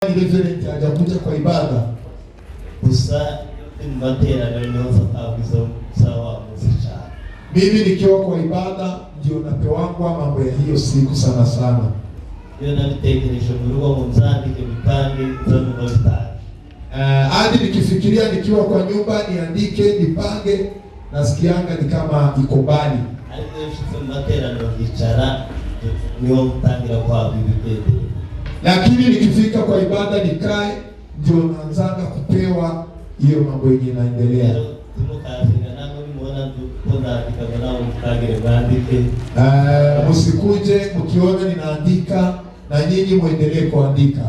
Reverend hajakuja kwa ibada. Gusa materaniro niho abizo sawa muzika. Mimi nikiwa kwa ibada ndio napewangwa mambo ya hiyo siku sana sana. Ndio nabitekereje mu rugo mu nzandike bipange zo mu bostari. Hadi nikifikiria nikiwa kwa nyumba niandike nipange nasikianga ni kama iko mbali. Ariko shitse materaniro hicara niho utangira kwa Biblia. Lakini nikifika kwa ibada nikae ndio naanzanga kupewa hiyo mambo yenye inaendelea. Msikuje mkiona ninaandika na nyinyi muendelee kuandika.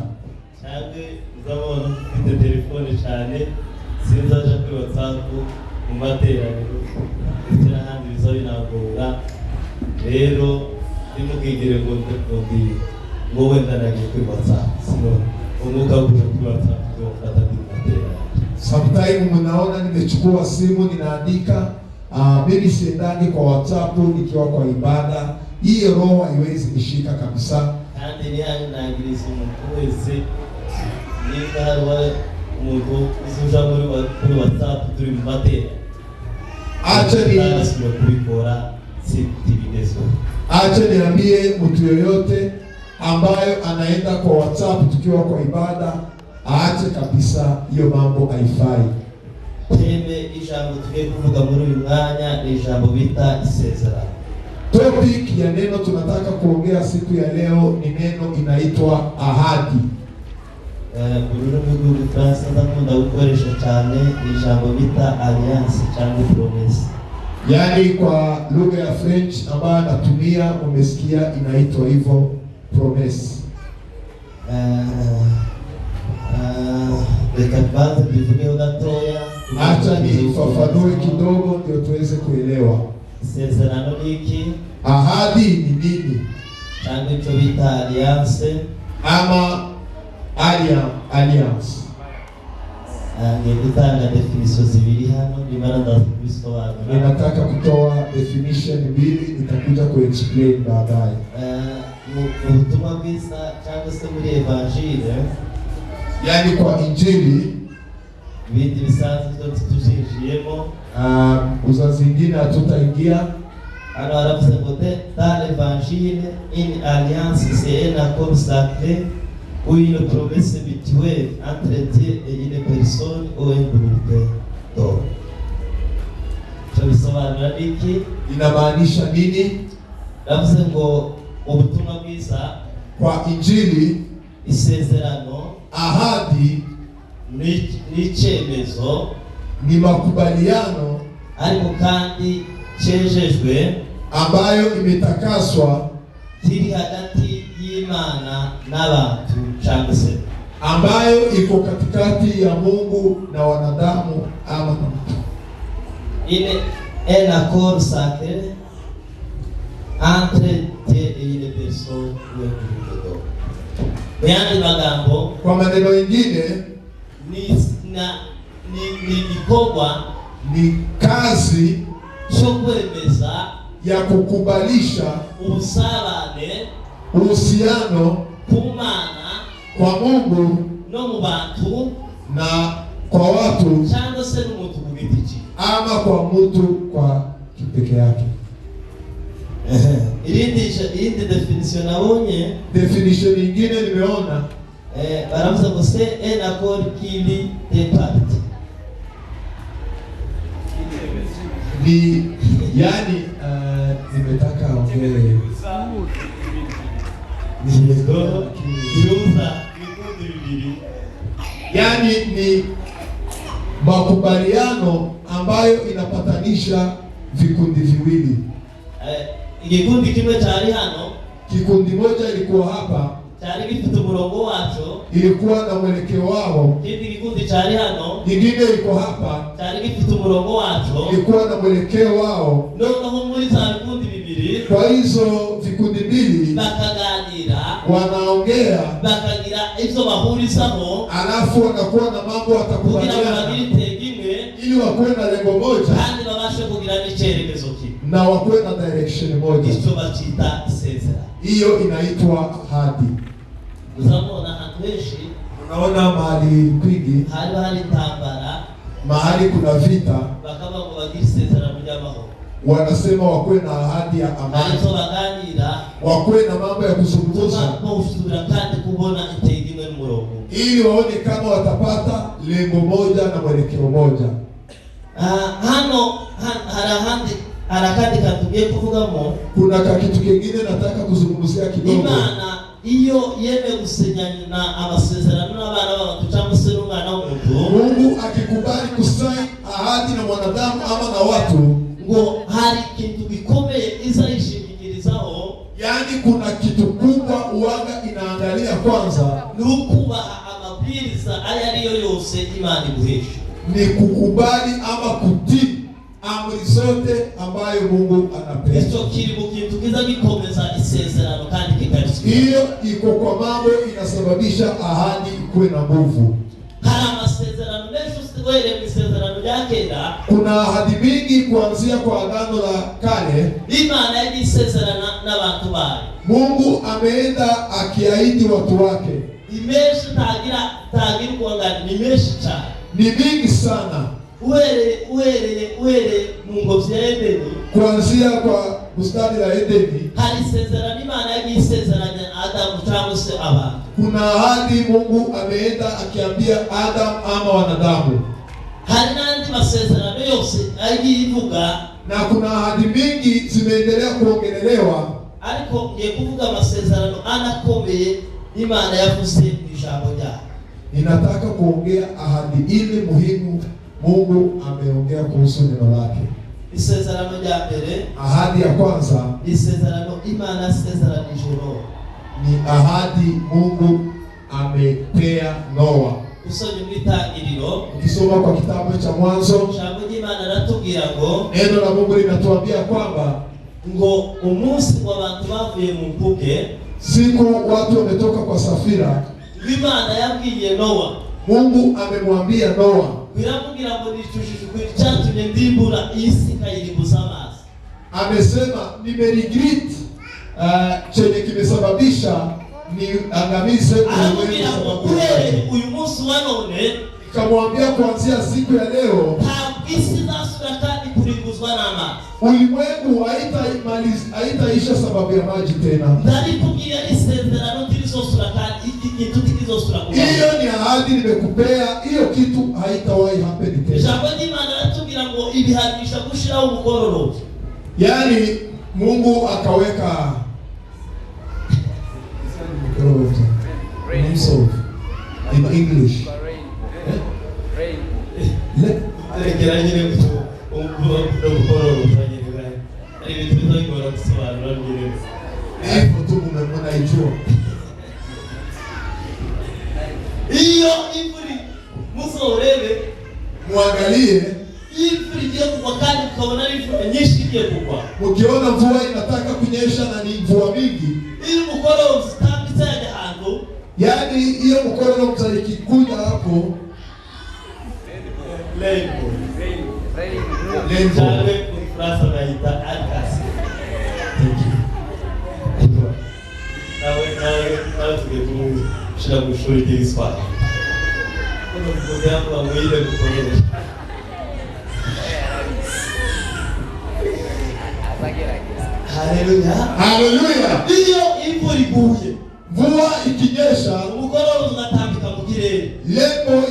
Cyane uzabona ufite telefone cyane sinzaje kuri WhatsApp mu materaniro ndetse n'ahandi bizo binagora. Rero nimugigire ngo ndikundi ngo wenda nagiye kuri WhatsApp sino umuka kuja kuri WhatsApp ndio kata materaniro. Sometimes mnaona nimechukua simu ninaandika mimi siendangi kwa WhatsApp nikiwa kwa ibada. Hiyo roho haiwezi nishika kabisa. Kandi ni hani naangiriza umuntu wese niba wa umuntu usuja muri WhatsApp turi mu materaniro. Acha ni kubikora sitibidezo. Acha niambie mtu yoyote ambayo anaenda kwa WhatsApp tukiwa kwa ibada aache kabisa hiyo mambo haifai. Teme ijambo tugiye kuvuga muri uyu mwanya ni ijambo bita isezerano. Topic ya neno tunataka kuongea siku ya leo ni neno inaitwa ahadi. Ururimi rw'Igifaransa ndakunda gukoresha cyane ijambo bita alliance cyangwa promesse. Yaani kwa lugha ya French ambayo natumia umesikia inaitwa hivyo promesse. Bekabaza bivuge gatoya. Acha nifafanue kidogo ndio tuweze kuelewa. Isezerano ni iki? Ahadi ni nini? Cyangwa icyo bita alliance ama alliance. Ngiye gutanga definition zibiri hano nimara ndabisobanura. Ninataka kutoa definition mbili nitakuja ku-explain baadaye. Mu butumwa bwiza cyangwa se muri evangile, yani kwa injili, ibindi bisanzwe tujijiyemo uza zingine hatutaingia. Hano haravuze ngo dans l'évangile une alliance c'est un accord sacré ou une promesse mutuelle entre Dieu et une personne ou un groupe d'hommes. Tubisobanura niki? Inamaanisha nini? Haravuze ngo ubutumwa bwiza kwa injili, isezerano, ahadi ni icyemezo, ni makubaliano ariko kandi cyejejwe ambayo imetakaswa kiri hagati y'Imana n'abantu cyangwa se ambayo iko katikati ya Mungu na wanadamu ama mtu. Un accord sacré entre Dieu et une personne ou un groupe d'hommes. Yandi magambo, kwa maneno mengine ni gikorwa, ni kazi cyo kwemeza ya kukubalisha ubusabane, uhusiano ku Mana, kwa Mungu no mu bantu na kwa watu cyangwa se n'umuntu ku giti cye ama kwa mtu kwa kipeke yake. Irindi definition nabonye, definition nyingine nimeona baravuze ngo c'est un accord qui lie des parties. Ni yani nimetaka ongee yani ni makubaliano ambayo inapatanisha vikundi viwili. Igikundi kimwe cyari hano, kikundi moja ilikuwa hapa, cyari gifite umurongo wacho, ilikuwa na mwelekeo wao. Kindi gikundi cyari hano, nyingine iko hapa, cyari gifite umurongo wacho, ilikuwa na mwelekeo wao. Noneho muri za vikundi bibiri, kwa hizo vikundi mbili bakaganira, wanaongea, bakagira ivyo bahurizaho, alafu wanakuwa na mambo watakubaliana ili wakuwe na lengo moja kandi babashe kugira n'icyerekezo kimwe na wakuwe na direction moja. Icyo bacita isezerano. Hiyo inaitwa ahadi. Uzabona ahantu henshi Unaona mahali kwingi, hari intambara, mahali kuna vita, bakaba ngo bagire isezerano ry'amahoro, wanasema wakuwe na ahadi ya amani, ariko baganira, wakuwe na mambo ya kuzungumza, usubira kandi kubona intego imwe n'umurongo, ili waone kama watapata lengo moja na mwelekeo moja. Hano harakandi katugiye kuvugamo, kuna kitu kingine nataka kuzungumzia kidogo. Imana iyo yeme gusenyana amasezerano n'abana b'abantu cyangwa se n'umwana w'umuntu, Mungu akikubali kusaini ahadi na mwanadamu ama na watu, ngo hari ikintu gikomeye izayishingikirizaho, yani kuna kitu kubwa uanga inaangalia kwanza, ni ukubaha amabwiriza ayariyo yose Imana iguhesha, ni kukubali ama kutii amri zote ambayo Mungu anapenda. Hicho kiri mu kintu kiza gikomeza isezerano kandi kikarisika. Hiyo iko kwa mambo inasababisha ahadi ikuwe na nguvu. Hari amasezerano menshi usigoyere mu isezerano rya kera. Kuna ahadi mingi kuanzia kwa agano la kale Imana yagisezerana n'abantu bayo. Mungu ameenda akiahidi watu wake. Imeshi tagira kuangana ni meshi cyane. Ni mingi sana. Uhere mu ngobyi ya Edeni, kuanzia kwa bustani la Edeni, hari isezerano Imana yagisezeranya Adamu cyangwa se abantu. Kuna ahadi Mungu ameenda akiambia Adam ama wanadamu. Hari n'andi masezerano yose ayivuga, na kuna ahadi mingi zimeendelea kuongelelewa, ariko ngiye kuvuga amasezerano anakomeye Imana yavuze mu ijambo ryayo. Ninataka kuongea ahadi ile muhimu Mungu ameongea kuhusu neno lake. Isezerano rya mbere, ahadi ya kwanza, isezerano Imana yasezeranije Noa. Ni ahadi Mungu amepea Noa. Usomye mu Itangiriro, ukisoma kwa kitabu cha Mwanzo, ijambo ry'Imana ratubwira ngo, neno la Mungu linatuambia kwamba ngo umunsi w'abantu bavuye mu mpuge, siku watu wametoka kwa safira, Imana yabwiye Noa, Mungu amemwambia Noa, biramubwira ngo nicushishwe cyatumye ndimbura isi kayirimbuza amazi. Amesema nimeregret chenye kimesababisha ni angamize ulimwengu. Uyu munsi wa none, nikamwambia kuanzia siku ya leo isi zasubira kandi kurimbuzwa n'amazi. Ulimwengu haitaisha sababu ya maji tena. Ndalikugira isezerano tilizosura kandi iki kitu tikizosura kuba. Hiyo ni ahadi nimekupea, hiyo kitu haitawahi happen tena. Ijambo ry'Imana ratubwira ngo ibihanisha gushiraho umukororo. Yani Mungu akaweka in English. Iyo imvuri muzorebe muangalie imvuri igiye kugwa kandi ukabona imvura nyinshi igiye kugwa. Ukiona mvua inataka kunyesha na ni mvua mingi, ili mukoro zitambitse ahantu, yani hiyo mkoro mtaikikuja hapo rainbow Fransa naita alkasi. Nawe tugetu shira mushuri ry'Igiswahili. Kuno mujambo mwile gukoresha. Haleluya. Haleluya. Iyo imvura iguye, mvua ikinyesha, umugoroba unatambika mu kirere, lembo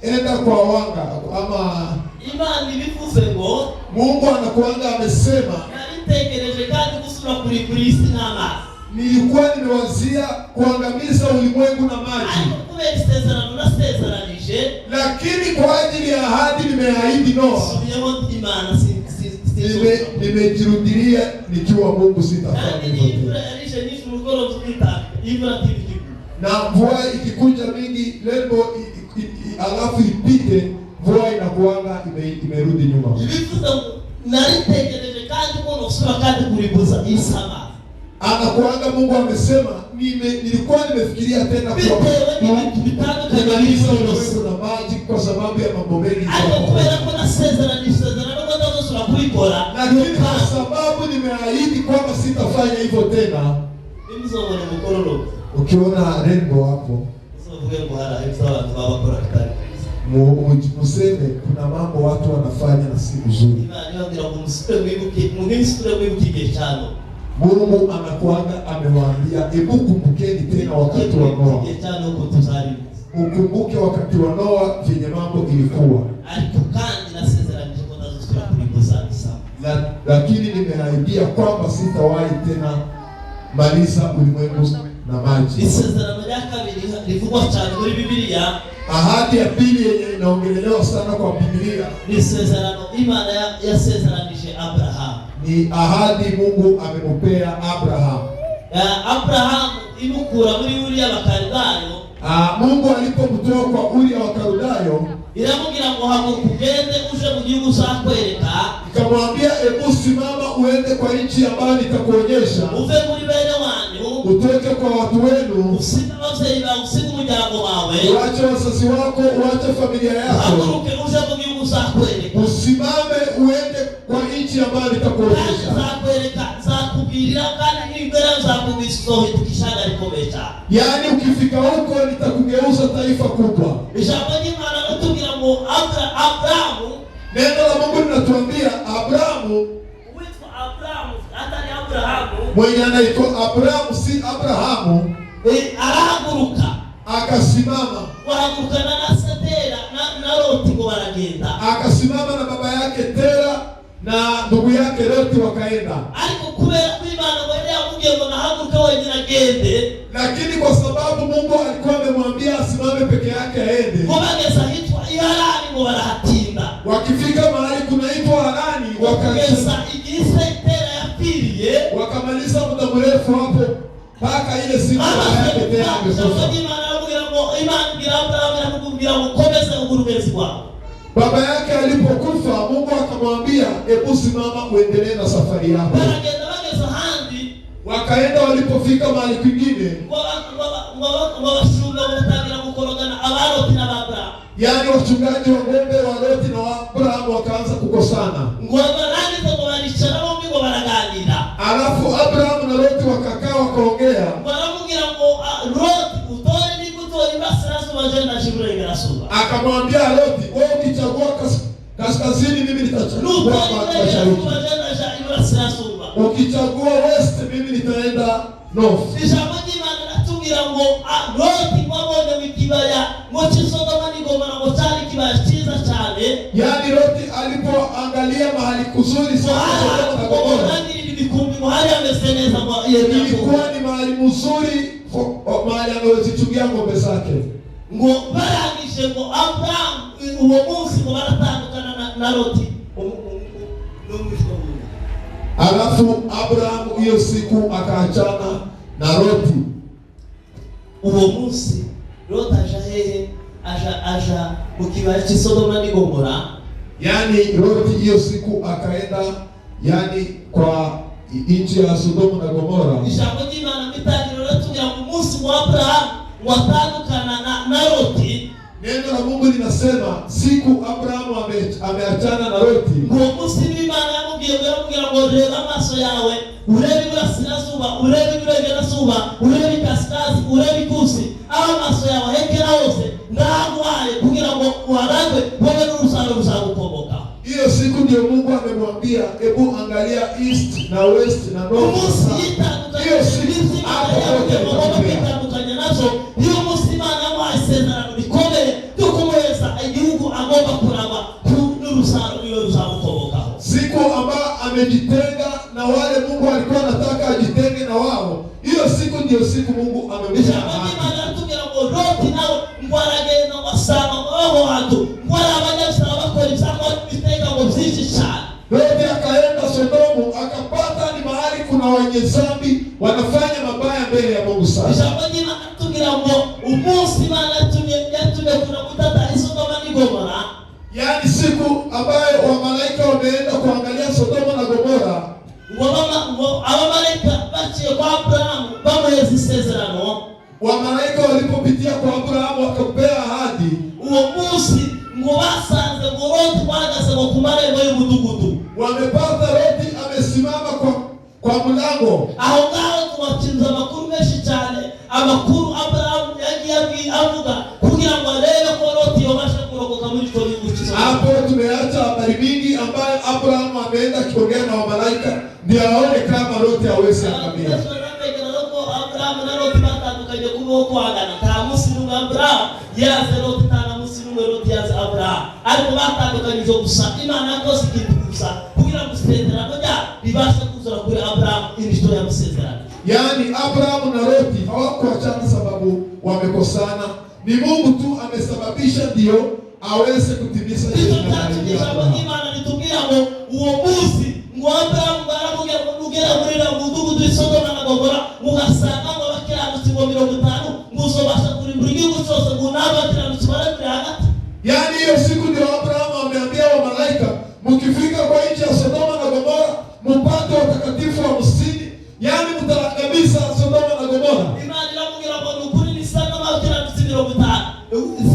inaenda kwa wanga ama Imana ibivuze ngo Mungu anakuanga amesema, naritegereje kandi gusura kuri isi n'amazi. Nilikuwa nimewazia kuangamiza ulimwengu na maji, kubera isezerano nasezeranije, lakini kwa ajili ya ahadi nimeahidi Noa, Imana nimejirudilia nikiwa Mungu sitafanya hivyo. Na mvua ikikuja mingi lembo alafu ipite, mvua inakuanga imerudi nyuma. Naritegereje kandi ko nosura kandi kuribuza isama. Anakuanga Mungu amesema, nilikuwa nimefikiria tena kwa na maji kwa sababu ya mambo mengi. Lakini kwa sababu nimeahidi kwamba sitafanya hivyo tena. Ukiona rainbow hapo, tuvuge ngo hari ibyo abantu baba bakora bitari museme kuna mambo watu wanafanya na si mzuri. Imana yongera ngo musubire mwibuke igihe cyane. Mungu anakuanga amewaambia hebu kumbukeni tena wakati wa Noa. Ukumbuke wakati wa Noa vyenye mambo ilikuwa. Lakini nimeahidia kwamba sitawahi tena maliza ulimwengu na maji. Ahadi ya pili yenye inaongelelewa sana kwa Biblia ni ahadi Mungu amempea Abraham. Abraham imukura muri Uriya Bakaldayo. Mungu alipomtoa kwa Uriya wa Kaldayo, iramubwira ngo haguruka ugende uje mu gihugu uzakwereka. Ikamwambia hebu simama uende kwa nchi ambayo nitakuonyesha. Uve muri bene wanyu, utoke kwa watu wenu, usige abavyeyi bawe, usige umuryango wawe, uache wazazi wako, uache familia yako, haguruke uje mu gihugu uzakwereka. Usimame uende kwa nchi ambayo nitakuonyesha. Uzakwereka, zakubwirira kandi nibera zakubwisohe tukishanga rikomeza. Yani ukifika huko nitakugeuza taifa kubwa. Ijambo ry'Imana ritubwira ngo Abrahamu, neno la Mungu linatuambia Abrahamu, uitwa Abrahamu atari Abrahamu, mwenye anaitwa Abrahamu si Abrahamu, arahaguruka akasimama, waragurukana na Tera na Loti ngo baragenda, akasimama na baba yake Tera na ndugu yake Loti wakaenda. Ariko kubera kw'Imana wende yamubwiye ngo nahaguruka wenyine agende, lakini kwa sababu Mungu alikuwa amemwambia asimame peke yake aende, ngo bageza hitwa Harani ngo barahatinda. Wakifika mahali kunaitwa Harani wakageza igise Tera yapfiriye, wakamaliza muda mrefu hapo mpaka ile siku yake Tera amekufa. Imana ngira Abrahamu akamwambia ukomeze uburumezi wako. Baba yake alipokufa Mungu akamwambia hebu simama uendelee na safari yako. Baragenda bageza handi, wakaenda, walipofika mahali kwingine wabashunga watagira gukorogana abaroti na Abrahamu. Yani wachungaji wa ng'ombe wa Loti na Abrahamu wakaanza kukosana. Ngo barangiza ngo baricara bombi ngo baraganira. Alafu Abrahamu na Loti wakakaa wakaongea. Baramubwira ngo Loti utore ni kutoa ibasirazuba je na shiburengerazuba. Akamwambia Loti, wewe ukichagua kaskazini mimi nitachagua mashariki. Ukichagua west mimi nitaenda north. Ijambo ry'Imana ratubwira ngo Loti wabonye wikibaya ngo Sodoma n'Gomora ngo cyari kibaya cyiza cyane. Yani Loti alipoangalia mahali kuzuri sana Sodoma na Gomora, ilikuwa ni mahali mzuri mahali anazochungia ng'ombe zake. Ngo barangije ngo Abraham uwo munsi ngo baratandukana na Loti. Alafu Abraham hiyo siku akaachana na Loti. Uwo munsi Loti aja mu kibaya cha Sodoma n'Gomora. Yani Loti hiyo siku akaenda yani kwa nchi ya Sodoma na Gomora. Ijambo ry'Imana mitangiro ratubwira ngo umunsi wa Abraham watandukana na Loti. Neno la Mungu linasema siku Abrahamu ameachana na Loti, ngo munsi Imana yamubwiye ngo reba amaso yawe urebe iburasirazuba, urebe iburengerazuba, urebe kaskazi, urebe ikusi, amaso yawe hekera hose ndagwaye kugira ngo uharagwe wowe n'urusaro ruzagukomoka. Hiyo siku ndio Mungu amemwambia hebu angalia east na west na north. Hiyo siku atandukanye nazo. Hiyo munsi Imana yamwasezerano bikomeye cyo kumweza igihugu agomba kuraba n'urusaro niyo ruzagukomokaho. Siku ambayo amejitenga na wale Mungu alikuwa anataka ajitenge na wao. Hiyo siku ndio siku Mungu amemwambia. Imana yatubwira ngo Loti nawe ngwaragenda wasanga ngo watu ngwara abanyabisaba bakora ibisanga biteka ngo byinshi cyane. Loti akaenda Sodomu akapata ni mahali kuna wenye dhambi wanafanya mabaya mbele ya Mungu sana. Ijambo ry'Imana tugira ngo umunsi Imana yatumye kuna kutata Sodoma n'Gomora. Yani siku ambayo wamalaika wameenda kuangalia Sodoma na Gomora, ngo abamalaika baciye kwa Abrahamu bamuheza isezerano. Wamalaika walipopitia kwa Abrahamu wakampea ahadi. Uwo munsi ngo basanze ngo Loti wahagaze ngo ku marembo y'umudugudu. Wamepata Loti amesimama kwa mlango. Aho ngaho tuwakinza amakuru menshi cyane, amakuru Abrahamu yagiye avuga kugira ngo arebe ko Loti yobasha kurokoka muri icyo gihugu cyiza. Hapo tumeacha habari mingi ambayo Abraham ameenda kiongea na malaika ndio aone kama Loti hawezi angamia. Abraham na Loti batandukanye kubaho kwangana. Nta munsi n'umwe Abraham yaze Loti, nta munsi n'umwe Loti yaze Abraham, ariko batandukanyije gusa Imana yakoze ikintu gusa kugira ngo isezerano rya ribashe kuzura kuri Abraham inishito ya musezerano. Yani Abraham na Loti hawakuachana sababu wamekosana, ni Mungu tu amesababisha ndio aweze kutimiza hiyo kazi. Imana nitubwira ngo uwo munsi ngo Abraham baravugira ngo ugera muri na mudugudu w'Isodoma na Gomora mugasanga ngo abakiranutsi ngo 50 muzobasha kurimbura igihugu cyose ngo n'abakiranutsi barabira hagati. Yani hiyo siku ndio Abraham ameambia wa malaika, mkifika kwa nchi ya Sodoma na Gomora mpate watakatifu wa msini, yani mtaangamiza Sodoma na Gomora. Imana iramubwira ngo nukuri ni sana abakiranutsi 50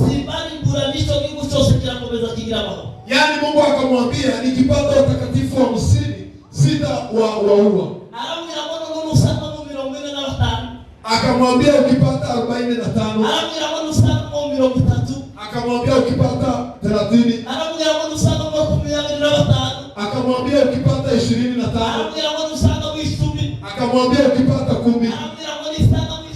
sibari buranisho gihugu cyose kirakomeza kigira amahoro. Yani Mungu akamwambia nikipata watakatifu wa msini sitawaua. Aramubwira ngo none usanga mu 45. Akamwambia ukipata 45. Aramubwira ngo usanga mu 30. Akamwambia ukipata 30. Aramubwira ngo usanga mu 25. Akamwambia ukipata 25. Aramubwira ngo usanga mu 10. Akamwambia ukipata 10. Aramubwira ngo usanga mu 10.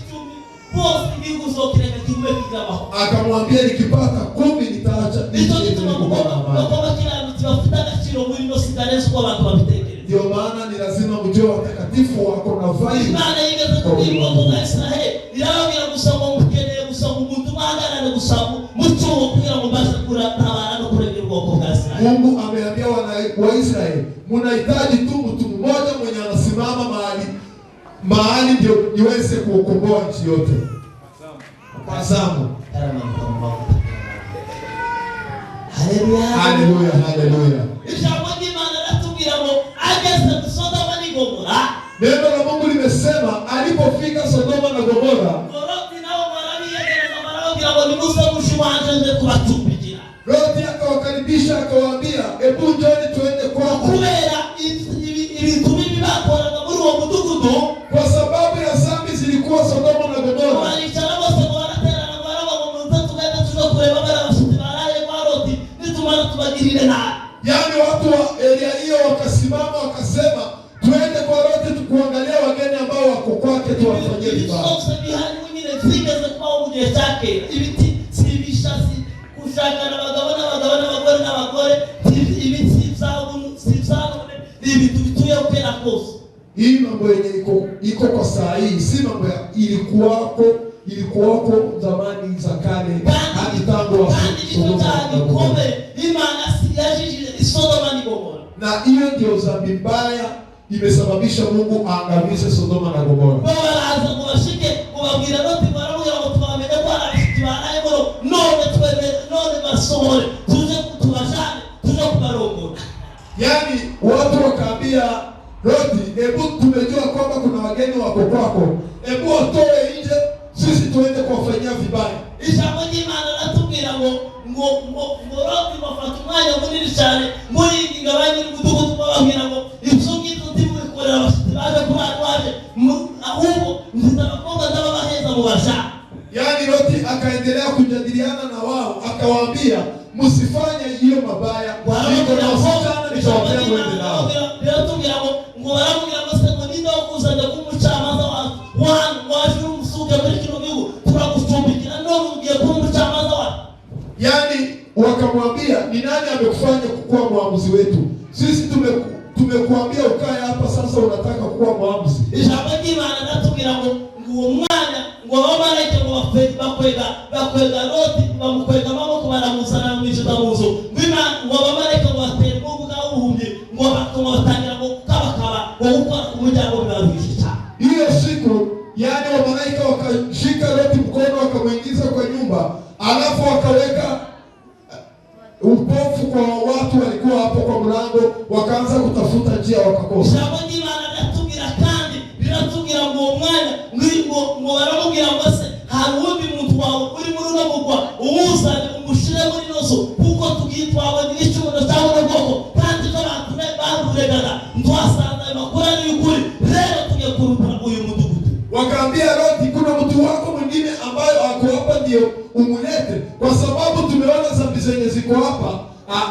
Bose igihugu zokireka kibe kigamaho. Akamwambia nikipata 10 nitaacha ndio kituma kwa kiranutsi bafite agaciro muri no sigarenze ko abantu babitekereza. Ndio maana ni lazima mjue watakatifu wako na value. Imana yigeze kubwira ngo Israel irababwira gusaba umukeneye gusaba umuntu mahagarane gusaba mucyo kugira ngo base kutabara no kurengera ubwoko bwa Israel. Mungu ameambia wa Israeli mnahitaji tu mtu mmoja mwenye anasimama mahali ndio niweze kuokomboa nchi yote. Azamu. Haleluya. Haleluya, haleluya. Ijambo ry'Imana ratubwira ngo ageze mu Sodoma na Gomora. Neno la Mungu limesema alipofika Sodoma na Gomora, Loti nao barabiyegereza barabwira ngo nimuze mushimanje nje kubatumbikira. Loti akawakaribisha akawaambia, "Hebu njoni tuende kwako." Kubera ibintu bibi bakoraga muri uwo mudugudu, kwa sababu ya dhambi zilikuwa Sodoma na Gomora. Walichana bose ngo baraterana ngo baraba ngo muze tugende tuzo kureba barabashiti baraye kwa Loti nitumara tubagirire nabi. Yani watu wa area hiyo wakasimama wakasema, "Tuende kwa Loti tukuangalia wageni ambao wako kwake tuwafanyie vibaya." Sasa bihari mwingine zigeze kwa uje chake ibiti sibishasi kushaka na bagabo n'abagore ibiti sibzao ibiti bituye upera kose. Hii mambo yenye iko kwa saa hii si mambo ilikuwako zamani za kale hadi tangu wa Sodoma. Imana siyajije Sodoma na Gomora. Na hiyo ndio dhambi mbaya imesababisha Mungu aangamize Sodoma na Gomora. Baraza kubashike kubabwira Loti barabwira ngo twamenye ko arabishiti baraye ngo none basohore tuje kutubashane tuje kubarongora. Yani watu wakaambia Loti, hebu tumejua kwamba kuna wageni wako kwako, hebu watoe nje sisi tuende kuwafanyia vibaya. Ijambo ry'Imana ratubwira ngo Loti bafata umwanya munini cyane muri ingabanye y'umudugudu bababwira ngo ibisugi tutibikorera abashitsi baje kubarwaje ahubwo nzabakobwa ndababaheza mu basha. Yani Loti akaendelea kujadiliana na wao akawaambia, msifanye hiyo mabaya. Niko na wasichana nitawapea mwende nao. Biratubwira ngo baramubwira ngo se ngo ninde wakuzanye kumucamanza wajuru umusuke muri kino gihugu turagucumbikira none ugiye kumucamanza wa. Yani wakamwambia, ni nani amekufanya kuwa mwamuzi wetu? Sisi tumekuambia ukae hapa, sasa unataka kuwa mwamuzi. Ijambo ry'Imana ratubwira ngo uwo mwana ngo abamarayika ngo bakwega Loti bamukwega amaboko baramuzana mu ijuru muzo ngo abamarayika ngo batere mu buga ubuhumye ngo batangira ngo kabakaba ngo gukora umuryango bibaruhisha. Hiyo siku yani wamalaika wakashika Loti mkono wakamuingiza kwa nyumba, alafu wakaweka upofu kwa watu walikuwa hapo kwa mlango, wakaanza kutafuta njia wakakosa. Ijambo ry'Imana ratubwira kandi biratubwira ngo umwana ngo baramubwira ngo se hari undi muntu wawe uri muri uno mugwa uwuzane umushire muri nozo kuko tugitwawe n'icyuno cyawe n'ubwoko kandi abantu baruregaga ntwasanze makuru y'ukuri rero tugiye kurupura uyu mudugudu. Wakaambia Loti, kuna mtu wako mwingine ambaye ako hapa ndio umulete. kwa sababu tumeona dhambi zenye ziko hapa,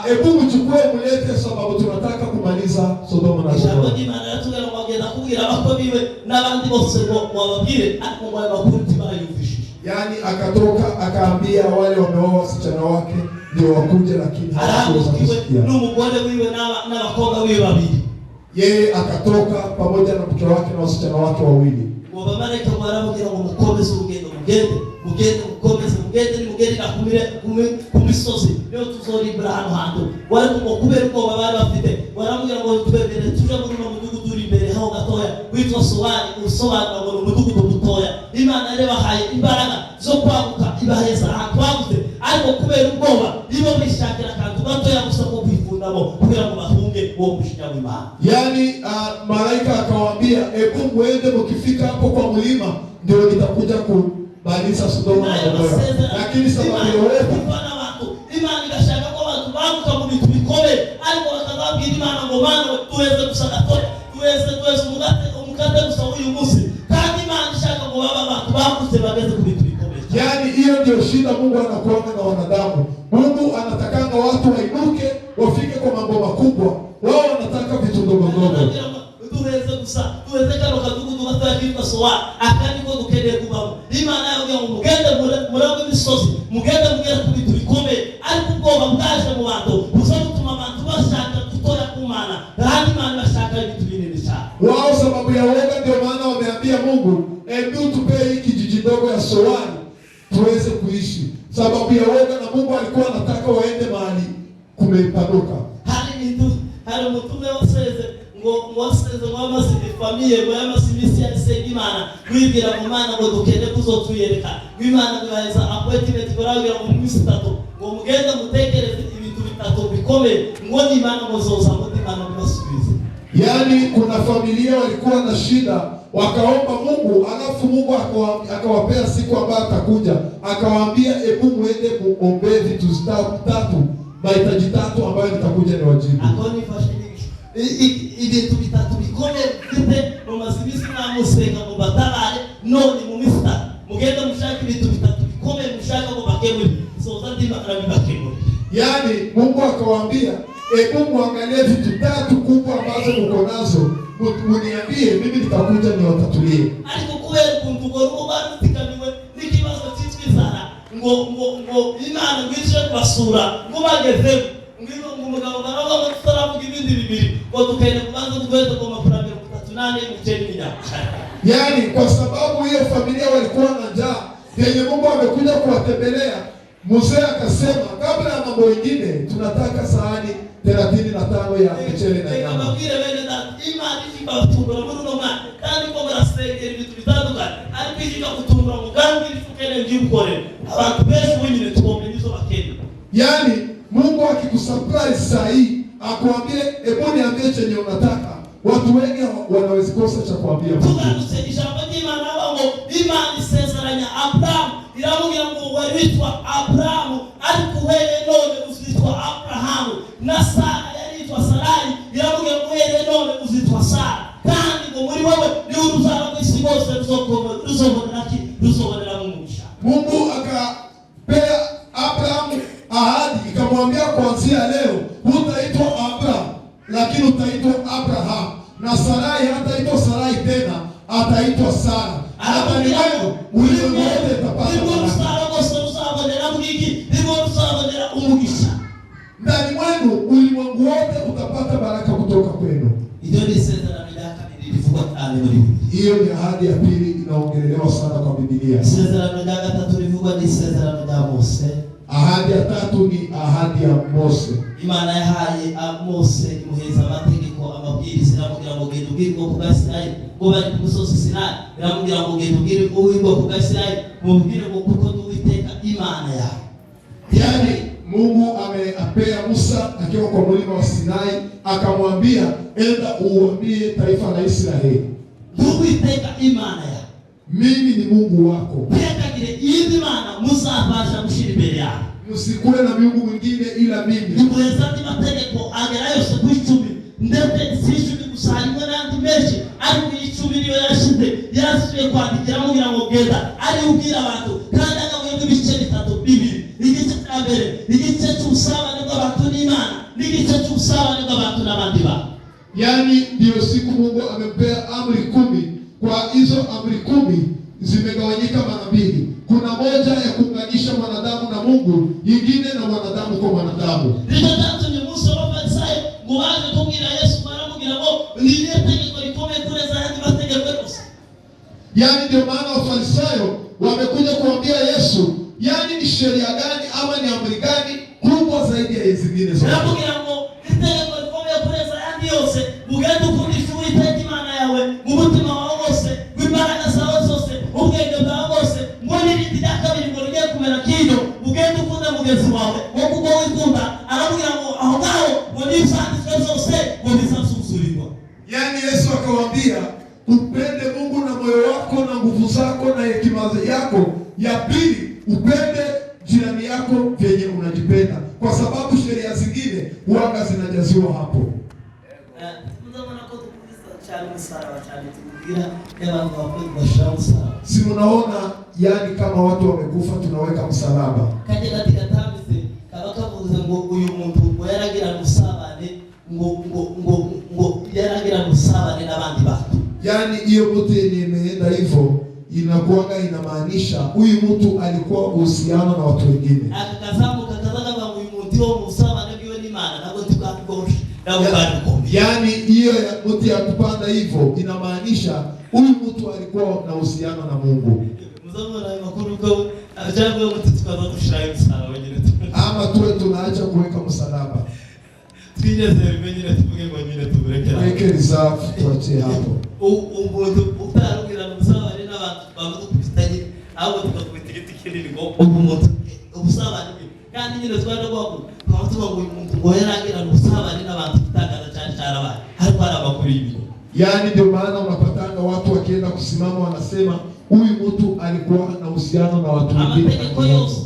hebu mchukue mlete, sababu tunataka kumaliza Sodoma na Gomora. Imana yatugera mwagenda kubwira abakobiwe n'abandi bose ngo wababwire ariko ngo abakuti bayumvishije. Yani akatoka akaambia wale wameoa wasichana wake ndio wakuje, lakini hawakusikia. N'umugore wiwe n'abakobwa wiwe babiri. Yeye akatoka pamoja na mke wake na wasichana wake wawili. Wabamareka baravugira ngo mukomeze urugendo, mugende mugende nakumire kumisozi niyo tuzoribura hano hantu. Wari ngo kubera ko babari bafite baramugira ngo tubebere tuje muri mudugudu uri imbere aho gatoya witwa Sowari, usobanura ngo mudugudu mutoya. Imana reba haye imbaraga zo kwaguka ibaheza ahantu ariko kubera ubwoba nibo bishakira kantu gatoya gusa ko kwifundamo kugira ngo bahunge uwo mushinya w'Imana. Yani malaika akawaambia, hebu muende, mkifika hapo kwa mlima ndio nitakuja kumaliza Sodoma na Gomora. Lakini sababu yote Imana igashaka ko abantu baguka mu bintu bikomeye, ariko bakazabwira Imana ngo Mana tuweze gusagatora, tuweze umukate gusa uyu munsi, kandi Imana ishaka ngo baba abantu bakuze bageze ku bintu bikomeye. Yani hiyo ndio shida Mungu anakuona na wanadamu. Mungu anatakanga watu wainuke wafike kwa mambo makubwa, wao wanataka vitu ndogo ndogo. Tuweze kano kadugudu gatoya kitwa Sowari akaniko dukeneye kubamo. Imana yavuga ngo mugende murabe imisozi, mugende mugere ku bintu bikomeye, ariko ubwoba bwaje mu bantu buzatuma abantu bashaka gutora ku Mana, kandi Imana bashaka ibintu binini cyane. Wao sababu ya woga ndio maana wameambia Mungu, hebu tupe hiki kijiji ndogo ya Sowari tuweze kuishi. Sababu ya woga, na Mungu alikuwa anataka waende mahali kumepanuka. Hari mutume waseze ngo mwamaze ifamiye ngo y'amasimisi yasenga Imana kwibwira mu Mana ngo dukende kuzotuyereka Imana bibaza appointment baragira mu minsi 3 ngo mugende mutekereze ibintu bitatu bikomeye ngo ni Imana ngo zoza ngo Imana bibasubize. Yani kuna familia walikuwa na shida wakaomba Mungu, alafu Mungu akawapea siku ambayo atakuja, akawaambia hebu muende muombe vitu tatu, mahitaji tatu ambayo nitakuja niwajibu. Akoni fashini ibintu bitatu bikomeye bite mu mazibisi na musenga ngo batabare none mu mista mugende mushaka ibintu bitatu bikomeye mushaka ngo bakemure soza ndima arabibakemure. Yani Mungu akawaambia hebu muangalie vitu tatu kubwa ambazo mko nazo, muniambie mimi nitakuja niwatatulie. Ariko kubera kuntu ngo ruko barutikaniwe n'ikibazo cy'itwizara ngo Imana ngwije basura ngo bageze ngwino umugabo baravuga ngo tutaravuga ibindi bibiri ngo tukende kubanza kugweza kwa mafaranga 38 mcheni ya. Yani kwa sababu hiyo familia walikuwa na njaa, yenye Mungu amekuja kuwatembelea, Musa akasema kabla ya mambo mengine tunataka sahani 35 ya mchele na nyama. Babwire bene that Imana ifika kutungura muri no mwana kandi ko barasengera ibintu bitandukanye, ariko ifika kutungura mugambi ifukene ngikore abantu benshi wenyine tubombe nizo bakene. Yani Mungu akikusurprise saa hii akwambie hebu niambie chenye unataka, watu wengi wanaweza kosa cha kuambia. Tuganuse ijambo ry'Imana ngo Imana isezeranya Abraham, iramubwira ngo witwa Abraham ariko wewe none uzitwa Abraham, na Sara yaritwa Sarai, iramubwira ngo wewe none uzitwa Sara, kandi ngo muri wowe ni uruzaro rw'isi rwose ruzobonera mu mugisha. Mungu akapea Abraham ahadi, ikamwambia kuanzia leo hutaitwa Abraham lakini utaitwa Abraham, na Sarai hataitwa Sarai tena, ataitwa Sara. Hata ni wewe ulimwengu wote utapata ndani mwenu, ulimwengu wote utapata baraka kutoka kwenu. Hiyo ni ahadi ya pili inaongelelewa sana kwa Biblia. Ahadi ya tatu ni ahadi ya Mose. Imana yahaye Mose imuheza amategeko amabwiriza, iramubwira ngo genda ubwire ubwoko bwa Isirayeli ngo bari ku musozi Sinai, iramubwira ngo genda ubwire ubwoko bwa Isirayeli mubwire ngo kuko ndi Uwiteka Imana yawe. Yani Mungu ameapea Musa akiwa kwa mlima wa Sinai, akamwambia enda uambie taifa la Israeli, Uwiteka Imana yawe, mimi ni Mungu wako. Tekagire iyi Imana muzabasha gushira imbere yawe, msikuwe na miungu mwingine ila mimi. Imuheza ndi mategeko agera yose ku 10 ndetse si 10 gusanywe n'andi menshi, ariko 10 niyo yarasubiye kwandikira mu ngo genda ari ubwira abantu kandi agabuye ibice bitatu bibiri. mbere igice cy'ubusabane bw'abantu n'Imana n'igice cy'ubusabane bw'abantu n'abandi bantu. Yani ndio siku Mungu amempea amri 10. Kwa hizo amri 10 zimegawanyika mara mbili. Kuna moja ya kuunganisha mwanadamu na Mungu, nyingine na mwanadamu kwa mwanadamu. Ritatu ni Musa wa Farisayo ngubaje kumbwira Yesu baramubwira ngo niye tegeko rikomeye kureza yandi mategeko yose. Yani ndio maana Wafarisayo wamekuja kuambia Yesu, yani ni sheria gani ama ni amri gani kubwa zaidi ya hizi zingine zote? Baramubwira ngo itegeko rikomeye kureza yandi yose ugende ukundisha Uwiteka Imana yawe mu mutima wawe wose, w'imbaraga zawe zose, ubwenge bwawe bwose. Mbona irindi rya kabiri ngo rigiye kumera k'iryo ugende ukunda mugenzi wawe wo kuko wikunda. Aramubwira ngo aho ngaho ngo n'ibyanditswe zose ngo bizasuzurirwa. Yani Yesu akawaambia upende Mungu na moyo wako na nguvu zako na hekima yako. Ya pili upende jirani yako vyenye unajipenda, kwa sababu sheria zingine huanga zinajaziwa hapo. Si unaona, yani kama watu wamekufa tunaweka msalaba. Kaje katika tabize kabakavuze ngo uyu muntu ngo yaragira musabane ngo yaragira musabane n'abandi bantu. Yani hiyo mtu imeenda hivyo inakuanga inamaanisha huyu mtu alikuwa uhusiano na watu wengine. Akakazamu kakazaga kwa uyu muntu wo musabane biwe n'Imana nabo tukakugosha. Yani hiyo ya mtu ya kupanda hivyo inamaanisha huyu mtu alikuwa na uhusiano na Mungu. Ama tuwe tunaacha kuweka msalaba. Weke reserve tuache hapo. Kandi nyine twari gwako twatuba ngo umuntu ngo yaragira n'ubusabane n'abantu kitangana cyane cyane abandi ariko ari abakuru y'ibyo. Yani ndio maana unapatanga watu wakienda kusimama wanasema huyu mtu alikuwa na uhusiano na watu wengine. Amategeko yose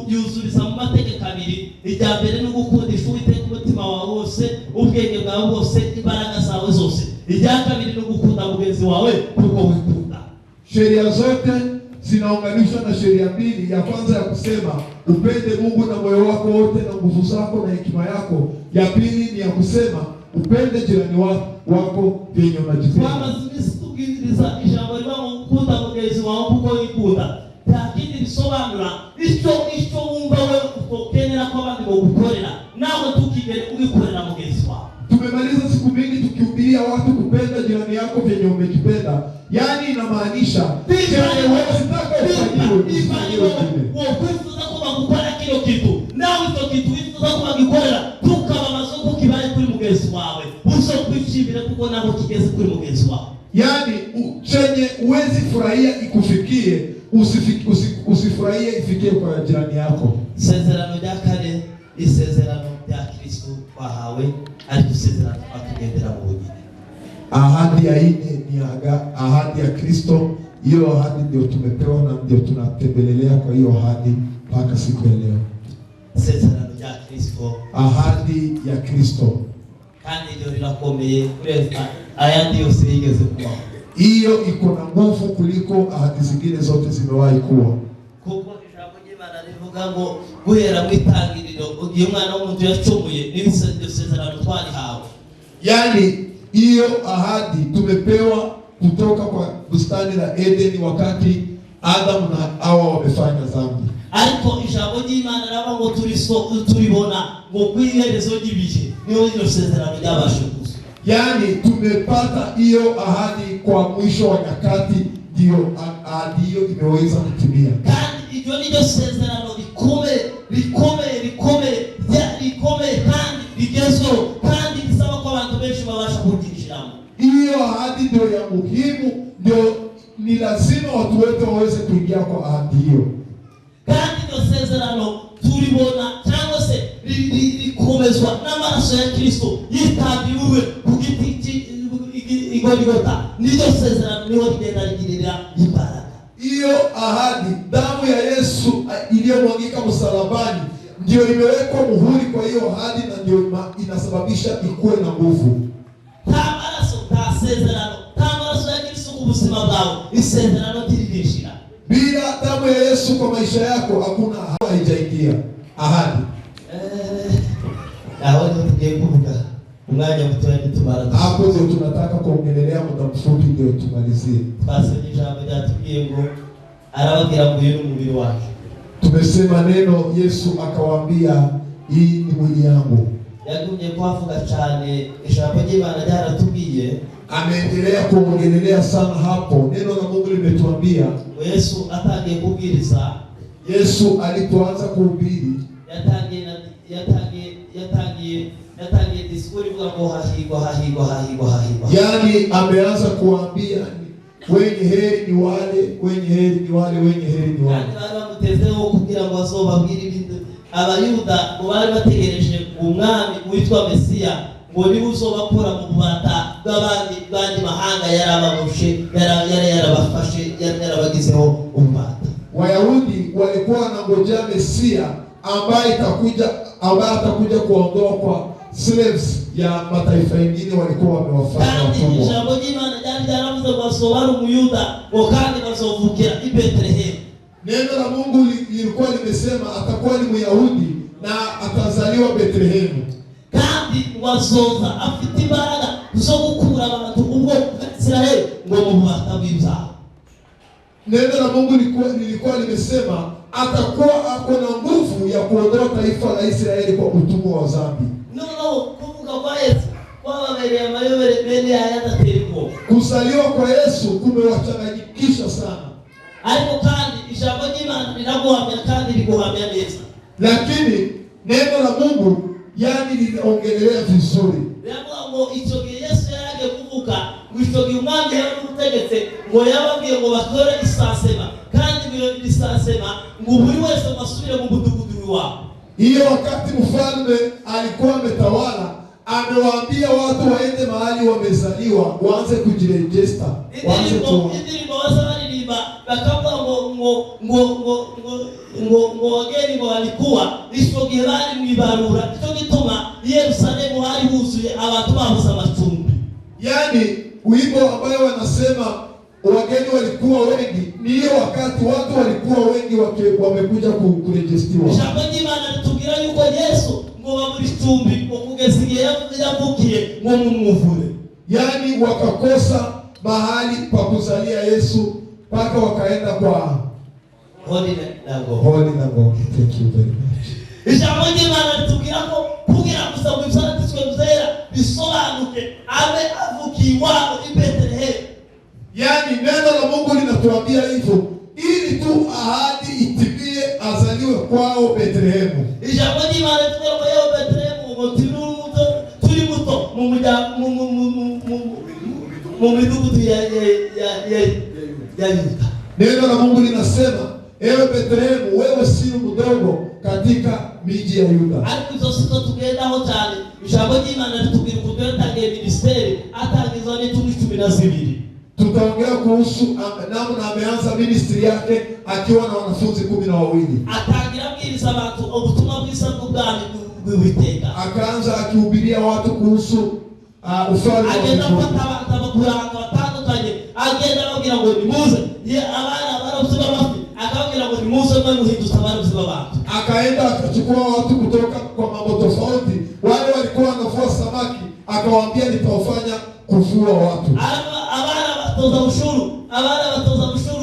yuzuriza mu mategeko abiri. Ijya mbere no gukundisha Uwiteka umutima wawe wose, ubwenge bwawe bwose, imbaraga zawe zose. Ijya kabiri no gukunda mugenzi wawe kuko wikunda. Sheria zote zinaunganishwa na sheria mbili. Ya kwanza ya kusema upende Mungu na moyo wako wote na nguvu zako na hekima yako. Ya pili ni ya kusema upende jirani wako vyenye unajipenda. Kwa mazimisi tukiriza ijambo libango ukunda mugenzi wawe kuko wikunda. Takindi bisobanura ico wumva wewe ukokenera ko abandi bo gukorera nawe tukigere ubikorera mugenzi wawe. Tumemaliza siku mingi tukihubiria watu kupenda jirani yako vyenye umejipenda. Yani inamaanisha wewe unataka ufanyiwe ukwifuza ko bagukora kilo kitu nawe icyo kitu wifuza ko bagikorera tukabamaze ko kibaye kuri mugenzi wawe uso kwishimira kuko naho kigeze kuri mugenzi wawe. Yani chenye uwezi furahia ikufikie usifurahie ifikie kwa jirani yako. Isezerano rya kane isezerano rya Kristo wahawe ari isezerano atugendera mu bugingo. Ahadi ya ine ni ahadi ya Kristo. Hiyo ahadi ndio tumepewa na ndio tunatembelelea kwa hiyo ahadi mpaka siku ya leo. Isezerano rya Kristo, ahadi ya Kristo, kandi ndio linakomeye kureza ayandi yose yigeze kuwa. Hiyo iko na nguvu kuliko ahadi zingine zote zimewahi kuwa. Kuko ijambo ry'Imana rivuga ngo guhera mu itangiriro ugiye umwana w'umuntu yacumuye n'isezerano twarihawe. Yani hiyo ahadi tumepewa kutoka kwa bustani la Edeni wakati Adam na Hawa wamefanya dhambi. Ariko ijambo ry'Imana raba ngo turibona ngo kwiherezo ry'ibihe niyo ilo sezerano ry'abashukuzi. Yani tumepata hiyo ahadi kwa mwisho wa nyakati, ndio ahadi hiyo imeweza kutimia. Kandi iryo ni sezerano rikomeye kandi rigezweho kandi bisaba ko abantu benshi babasha kuryinjiramo. Hiyo ahadi ndio ya muhimu, ndio ni lazima watu wote waweze kuingia kwa ahadi hiyo. Kandi ndio sezerano turibona cyangwa se rikomezwa n'amaraso ya Kristo yitabiwe ku giti igorigota. Ndio sezerano niho rigenda rigirira imbaraga. Hiyo ahadi, damu ya Yesu iliyomwagika msalabani ndio imewekwa muhuri kwa hiyo ahadi, na ndio inasababisha ikuwe na nguvu. Tamaraso sezerano, tamaraso ya Kristo ku buzima bwawe isezerano tirigishira. Bila damu ya Yesu kwa maisha yako hakuna haijaingia. ahadi. Aho tugiye kuvuga umwanya mutoya nitumara. Hapo ndio tunataka kuongelea muda mfupi ndio tumalizie. Twasomye ijambo ryatubwiye ngo arababwira ngo uyu ni umubiri wacu. Tumesema neno, Yesu akawaambia hii ni mwili yangu. Yagumye kuvuga cyane ijambo ry'Imana ryaratubwiye. Ameendelea kuongelea sana hapo. Neno la Mungu limetuambia Yesu atangiye kubwiriza. Yesu alipoanza kuhubiri yatangiye diskuri kwa hahigwa. Yani ameanza kuambia wenye heri ni wale, wenye heri ni wale, wenye heri ni wale. Baramutezeho kugira ngo azobabwire ibintu. Abayuda bari bategereje umwami witwa Mesiya ngo niwe uzobakura mu bubata bw'abandi mahanga yarababushe, yarabafashe, yarabagizeho ububata. Wayahudi walikuwa wanangojea Mesia ambaye atakuja kuondoa kwa slaves ya mataifa mengine walikuwa wamewafanya watumwa. Ijambo ry'Imana ryaravuze ngo asobara umuyuda ngo kandi bazovukira i Bethlehem. Neno la Mungu lilikuwa limesema atakuwa ni Myahudi na atazaliwa Bethlehem. Kandi wazoza afite imbaraga zo gukura abantu ubwo Israeli ngo mu bubata bw'ibyaha. Neno la Mungu lilikuwa limesema atakuwa ako na nguvu ya kuondoa taifa la Israeli kwa utumwa wa dhambi. No, kuvuga kwa Yesu kwababereye amayobere bene ayadateriko. Kuzaliwa kwa Yesu kumewachanganyikisha sana. Ariko kandi ijambo ry'Imana linaguhamya kandi liguhamya neza. Lakini neno la Mungu yani linaongelea vizuri. Ngo icyo gihe Yesu yaragiye kuvuka, icyo gihe umwami yari umutegetse ngo yababwiye ngo bakore isansema, kandi iyo isansema ngo buri wese basubire mu mudugudu wabo. Hiyo wakati mfalme alikuwa ametawala, amewaambia watu waende mahali wamezaliwa, waanze kujirejista, waanze tu. Indirimbo wasabaririmba bakavuga ngo wageni ngo walikuwa icyo gihe bari mwibarura, icyo gituma Yerusalemu hari huzuye abantu babuze amacumbi. Yani wimbo ambao wanasema wageni walikuwa wengi, ni hiyo wakati watu walikuwa wengi wamekuja kurejistiwa. Ijambo ry'Imana litubwira yuko Yesu ngo baburi icumbi ngo kugeza igihe yavukiye ngo mumuvure. Yani wakakosa mahali pa kuzalia Yesu mpaka wakaenda kwa Holy Nago. Thank you very much. Ijambo ry'Imana litubwira ko kugira gusaba ibyanditswe byera bisobanuke abe avukiye iwabo i Bethlehem. Yani neno la Mungu linatuambia hivyo ili tu ahadi itimie, azaliwe kwao Bethlehem. Ijambo ry'Imana litubwira ko yo Bethlehem ngo turi muto mu midugudu ya Yuda. Neno la Mungu linasema ewe Bethlehem, wewe si mdogo katika miji ya Yuda. Ariko izo siko tugendaho cyane. Ijambo ry'Imana litubwira ko twatangiye ministeri atangizwa n'itumi 12. Tutaongea kuhusu namna ameanza ministry yake akiwa na wanafunzi 12. Atangira abwiriza abantu ubutumwa bwiza bw'ubwami bw'Uwiteka. Akaanza akihubiria watu kuhusu ufalme wa Mungu. Agenda pata abantu bakuranga batandukanye, agenda babwira ngo nimuze abana barabuzima bafi, akabwira ngo nimuze muhindutse barabuzima abantu. Akaenda akachukua watu kutoka kwa mambo tofauti, wale walikuwa wanavua samaki akawaambia nitawafanya kuvua watu. Abana batoza ushuru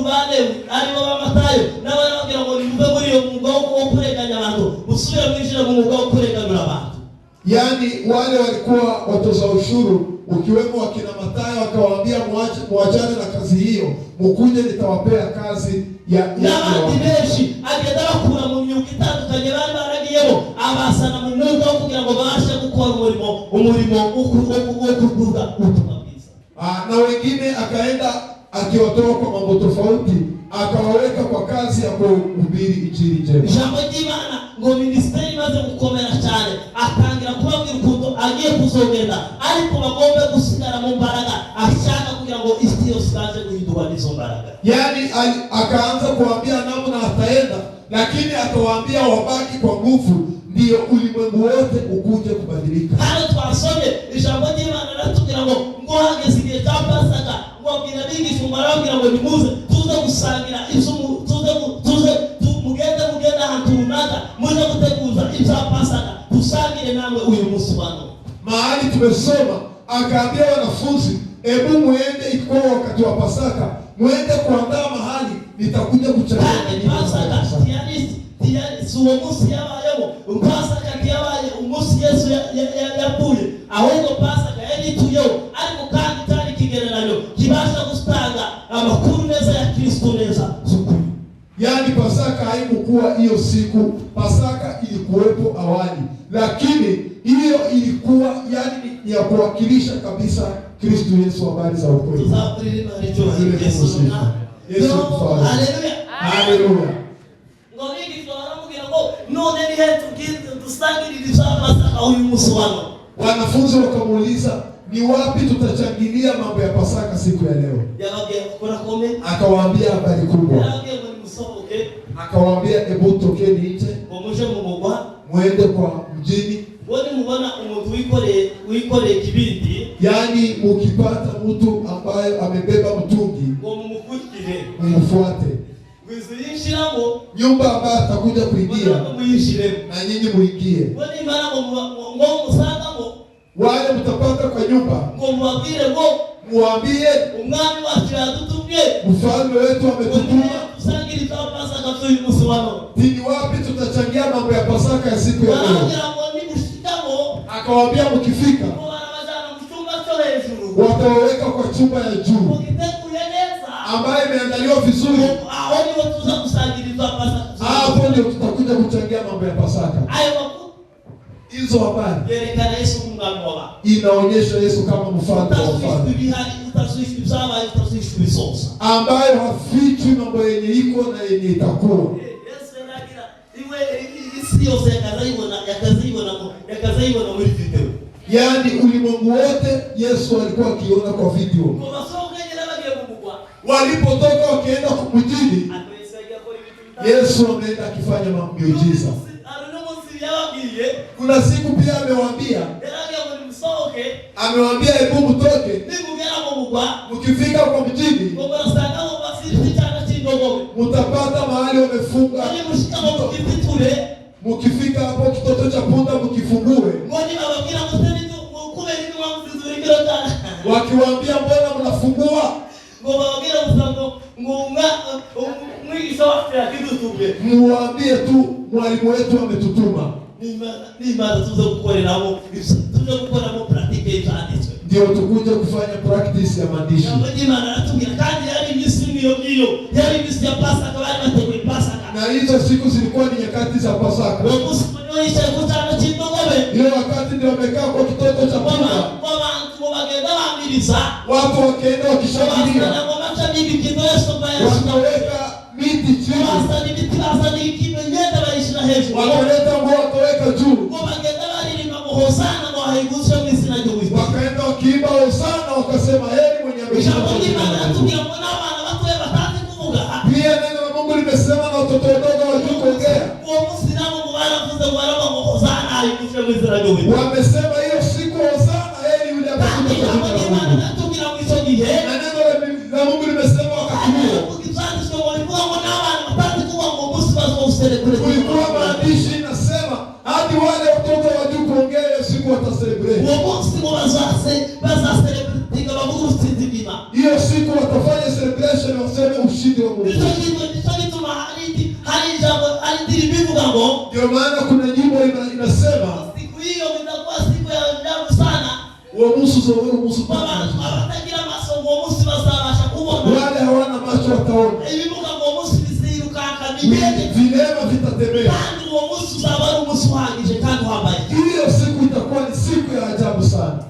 balewe aribo bamatayo n'abana bagira ngo nimuve muri iyo mwuga wo kureganya abantu, usubire mwinjira mu mwuga wo kureganya abantu. Yani wale walikuwa watoza ushuru ukiwemo wakina Mathayo akawaambia muachane na kazi hiyo, mkuje nitawapea kazi ya n'abandi benshi agenda bakura mu myuga itandukanye bari baragiyemo abasana mu mwuga wo kugira ngo babashe gukora umurimo wo kuvuga ubutumwa bwiza. Na wengine akaenda akiwatoa kwa mambo tofauti akawaweka kwa kazi ya kuhubiri injili njema. Ijambo ry'Imana ngo ministeri maze gukomera cyane atangira kubabwira ukuntu agiye kuzogenda, ariko bagombe gusigara mu mbaraga ashaka kugira ngo isi yose ikaze guhindurwa n'izo mbaraga. Yani akaanza kuambia namna ataenda, lakini akawaambia wabaki kwa nguvu ndio ulimwengu wote ukuje kubadilika. Hano twasomye ijambo ry'Imana ratubwira ngo hageze igihe cya Pasaka ngo abwira abigisha umubwira ngo nimuze tuze gusangira tuze mugende ahantu runaka muje guteguza ibya Pasaka tusangire namwe uyu munsi wano. Mahali tumesoma akaambia wanafunzi, hebu muende ikuwa wakati wa Pasaka, muende kuandaa mahali nitakuja kuchangia Pasaka. Tiari suwo munsi yabayeho. Pasaka yabaye umunsi Yesu yapfuye. Ahubwo Pasaka yari tuyo ariko kandi cyari kigereranyo kibasha gustanga amakuru neza ya Kristo neza zukuri. Yani Pasaka haikuwa hiyo siku. Pasaka ilikuwepo awali, lakini hiyo ilikuwa yani ya kuwakilisha kabisa Kristo Yesu, habari za ukweli. Yesu mfalme. Haleluya. Haleluya. Ngomini twaramubwira ngo none ni hetu tusangirira Pasaka uyu munsi wano. Wanafunzi wakamuuliza, ni wapi tutachangilia mambo ya Pasaka siku ya leo? Akawaambia habari kubwa. Akawaambia hebu tokeni nje, muende kwa mjini. Yani mukipata mtu ambaye amebeba mtungi, mumfuate. Nyumba ambayo atakuja kuingia na nyinyi muingie. Wale mtapata kwa nyumba, muambie mfalme wetu ametutuma. Ni wapi tutachangia mambo ya Pasaka ya siku ya leo? Akawaambia mkifika wataweka kwa chumba ya juu ambayo imeandaliwa vizuri. Hapo ndio tutakuja kuchangia mambo ya Pasaka. Hizo habari inaonyesha Yesu kama mfalme wa wafalme, ambayo hafichwi mambo yenye iko na yenye itakuwa. Yani ulimwengu wote Yesu alikuwa akiona kwa video. Walipotoka wakienda mjini, Yesu ameenda akifanya miujiza. Kuna siku pia amewaambia hebu mtoke, mkifika kwa mjini mtapata mahali wamefunga. Mkifika hapo kitoto cha punda mkifungue. Wakiwaambia mbona mnafungua? Muambie tu mwalimu wetu ametutuma. Ndio tukuje kufanya practice ya maandishi. Na hizo siku zilikuwa ni nyakati za Pasaka. Ile wakati ndio wamekaa kwa kitoto cha punda. Watu wakaenda wakishangilia. Wakaweka miti chini. Wakaleta nguo wakaweka juu. Wakaenda wakiimba hosana, wakasema heri mwenye ameshinda. Pia neno la Mungu limesema na watoto wadogo wajue kuongea. Wamesema hiyo siku hosana, heri yule ameshinda. Na neno la Mungu limesema wakati huo kulikuwa maandishi inasema hadi wale watoto wajue kuongea hiyo siku wataselebrate. Hiyo siku watafanya celebration, waseme ushindi wa Mungu. Ndio maana kuna nyimbo inasema siku hiyo itakuwa siku ya ajabu sana. Wale hawana macho wataona. Vilema vitatembea. Hiyo siku itakuwa ni siku ya ajabu sana.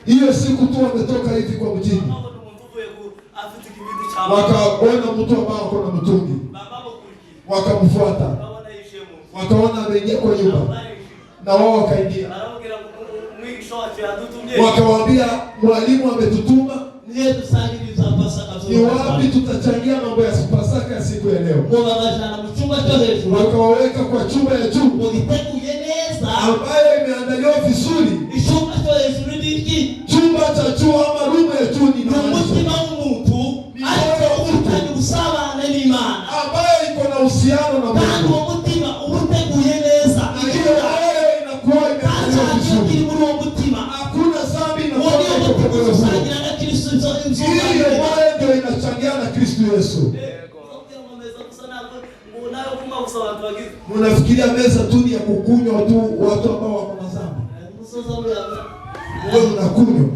Hiyo siku tu wametoka hivi kwa mjini, wakaona mtu ambaye ako na mtungi, wakamfuata, wakaona ameingia kwa nyumba na wao wakaingia. Wakawaambia mwalimu ametutuma, ni wapi tutachangia mambo ya Pasaka ya siku ya leo? Wakawaweka kwa chumba ya juu ambayo imeandaliwa vizuri. Chumba cha juu ama room ya juu ni ambayo iko na uhusiano na Mungu. Mnafikiria meza tu ya kukunywa watu ambao wako na dhambi. Wewe unakunywa.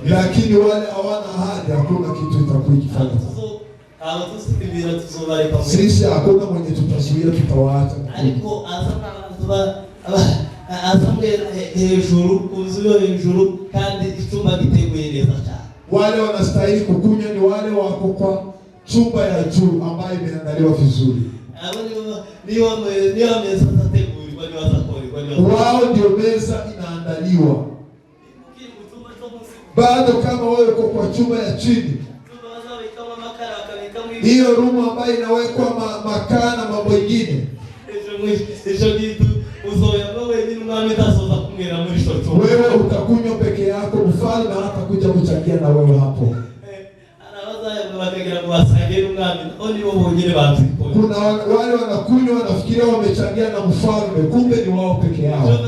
Lakini wale hawana ahadi, hakuna kitu itakuifanya. Sisi hakuna mwenye tutazuia, tutawaacha. Ariko azamwe hejuru kuzuyo hejuru kandi icyumba giteguye neza cyane. Wale wanastahili kukunywa ni wale wako kwa chumba ya juu ambayo imeandaliwa vizuri. Niyo meza tategurirwa ni wazakori. Wao ndio meza inaandaliwa. Bado kama wewe uko kwa chumba ya chini, hiyo rumu ambayo inawekwa makaa na mambo mengine, wewe utakunywa peke yako, mfalme hatakuja kuchangia na wewe hapo. Kuna wale wanakunywa wanafikiria wamechangia na mfalme, kumbe ni wao peke yao.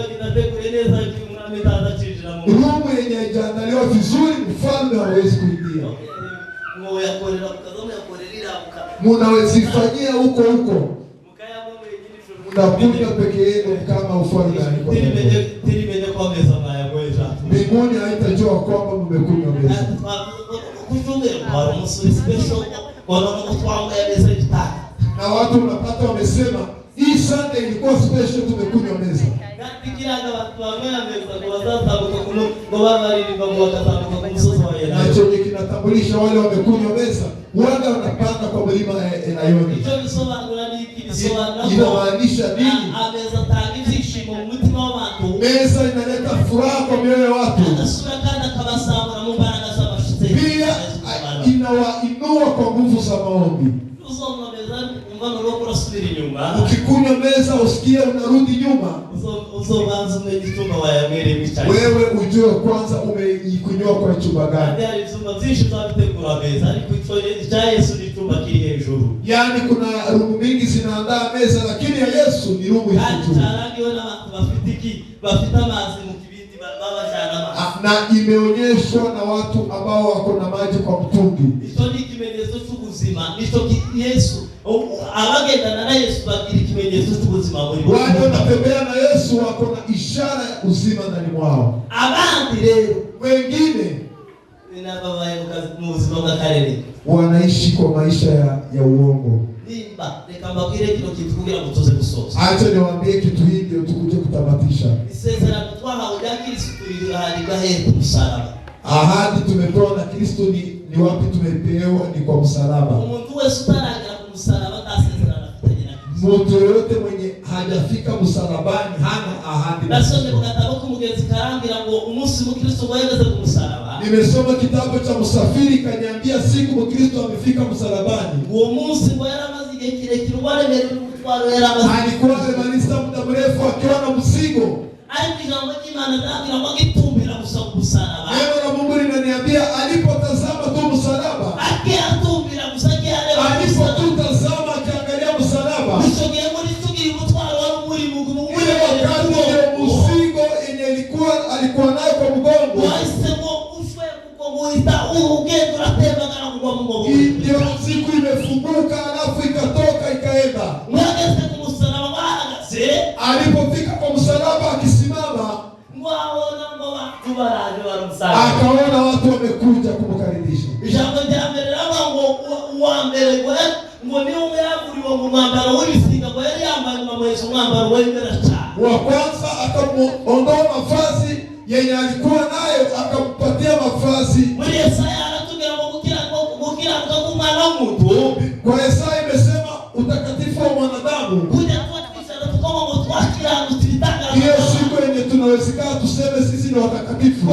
Rumu yenye haijaandaliwa vizuri, mfalme hawezi kuingia. Munawezifanyia huko mnakunywa peke yenu kama ufalme alikuwa. Mbinguni haitajua kwamba mmekunywa meza. Na watu unapata wamesema hii Sunday ilikuwa special, tumekunywa meza. Na chenye kinatambulisha wale wamekunywa meza, wale wanapanda kwa mlima Elayoni. Inamaanisha nini? Meza inaleta furaha kwa mioyo ya watu. Pia inawainua kwa nguvu za maombi. Ukikunywa meza usikie unarudi nyuma, wewe ujue kwanza umeikunywa kwa chumba gani. Yani kuna rumu mingi zinaandaa meza, lakini ya Yesu ni rumu ya juu. Na imeonyeshwa na watu ambao wako na maji kwa mtungi. Wale wanatembea na Yesu wako na ishara ya uzima ndani mwao. Wengine wanaishi kwa maisha ya uongo. Acha niwaambie kitu hiki ndio tukuje kutamatisha. Ahadi tumepewa na Kristo ni wapi tumepewa? Ni kwa msalaba. Mtu yote mwenye hajafika msalabani hana ahadi. Nimesoma kitabu cha Msafiri, kaniambia siku Mkristo amefika msalabani, alikuwa amemalisa muda mrefu akiwa na mzigo. Neno la Mungu linaniambia alipotazama tu msalaba, alipotazama akiangalia msalaba, ile wakati ya mzigo yenye alikuwa nayo kwa mgongo, ndio mzigo imefunguka, alafu ikatoka ikaenda. Alipofika kwa msalaba akisimama, akaona watu wamekuja kumkaribisha. Wa kwanza akamuondoa mavazi yenye alikuwa nayo, akampatia mavazi. Kwa Isaya imesema utakatifu wa mwanadamu. Hiyo siku yenye tunawezekana tuseme sisi ni watakatifu.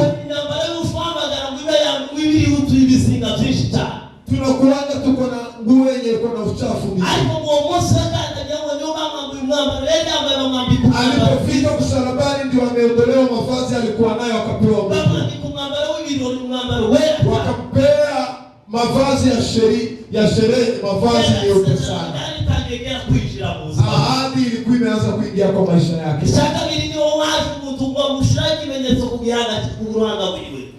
Tunakuanga tuko na nguo yenye iko na uchafu mingi. Alipofika msalabani ndio ameondolewa mavazi alikuwa nayo, akapewa wakampea mavazi ya sherehe, mavazi meupe sana. Ahadi ilikuwa imeanza kuingia kwa maisha yake.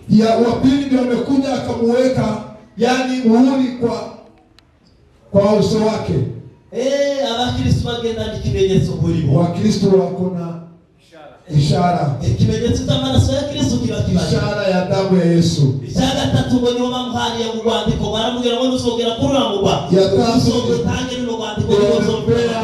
Ya wapili ndio amekuja akamuweka, yani muhuri kwa uso wake. Abakristo bagenda n'ikimenyetso kuri bo. Wakristo wako na ishara. Ikimenyetso cy'amaraso ya Kristo kiba ishara ya damu ya Yesu. Ishara tatu ngo niyo bamuhariye mu rwandiko baramubwira ngo nusogera kuri ramugwa. Tange no rwandiko nizobera.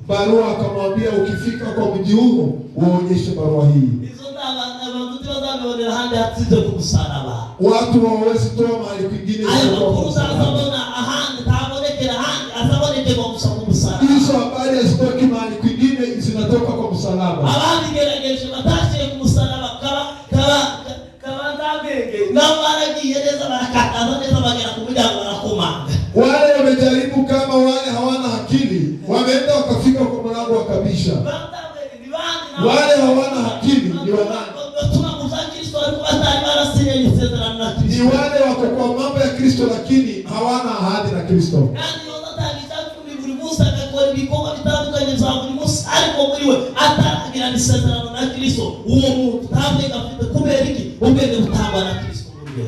Barua akamwambia ukifika kwa mji huo uonyeshe barua hii. Hizo abantu tibazabonera handi hatize ku musaraba. Watu hawawezi toa mahali kwingine kwa musaraba. Ahandi tabonekera handi asaboneke kwa musaraba. Hizo habari hazitoki mahali kwingine, zinatoka kwa msalaba. Abandi gerageje batashe ku musaraba kaba ndabenge n'abaragiye neza barakataza neza bagera ku muryango barakomanga. Wale wamejaribu kama wale hawana akili, wameenda wakafika kwa mlango wakabisha. Wale hawana akili ni wanani? Ni wale wako kwa mambo ya Kristo lakini hawana ahadi na Kristo.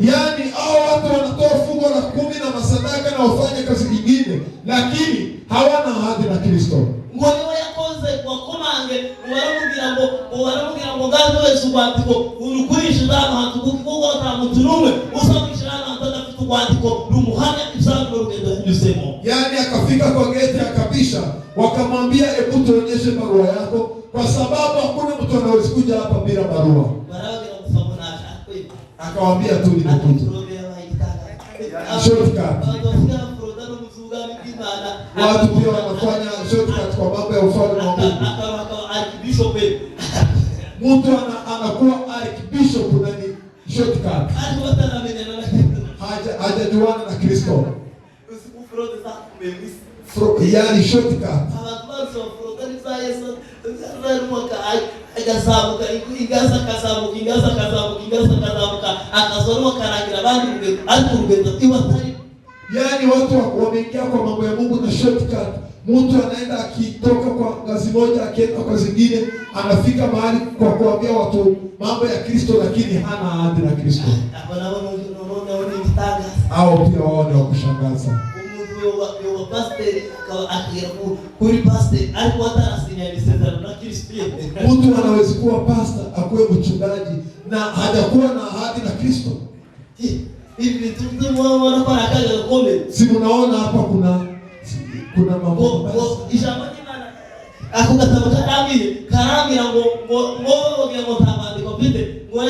Yani hao watu wanatoa fungo la 10 na masadaka na wafanye kazi nyingine lakini hawana ahadi na Kristo. Ngoniwe yakoze kwa komange waramubwira ngo ngazo wese ubwandiko urukwisha abantu kuko utamuturumwe usabishira abantu adafite ubwandiko rumuhanya ibyango rugendo nyusemo. Yani akafika kwa gate akabisha, wakamwambia hebu tuonyeshe barua yako kwa sababu hakuna mtu anaweza kuja hapa bila barua. Baragira kufamu na akawaambia tu nimekuja. Shortcut. Watu pia wanafanya shortcut kwa mambo ya ufalme wa Mungu. Archbishop. Mtu anakuwa archbishop na ni shortcut. Hajajuana na Kristo. Yani shortcut. Yani watu wameingia kwa mambo ya Mungu na shortcut. Mtu anaenda akitoka kwa ngazi moja akienda kwa zingine, anafika mahali kwa kuambia watu mambo ya Kristo lakini hana ahadi na Kristo. Au pia wao ni wa kushangaza. Mtu anaweza kuwa pastor, akuwe mchungaji na hajakuwa na ahadi na Kristo. Hivi tunamwona kwa akaja kome. Si mnaona hapa kuna mambo basi. Ijamani mana akugatabuka karangira ngo tabandiko bite ngo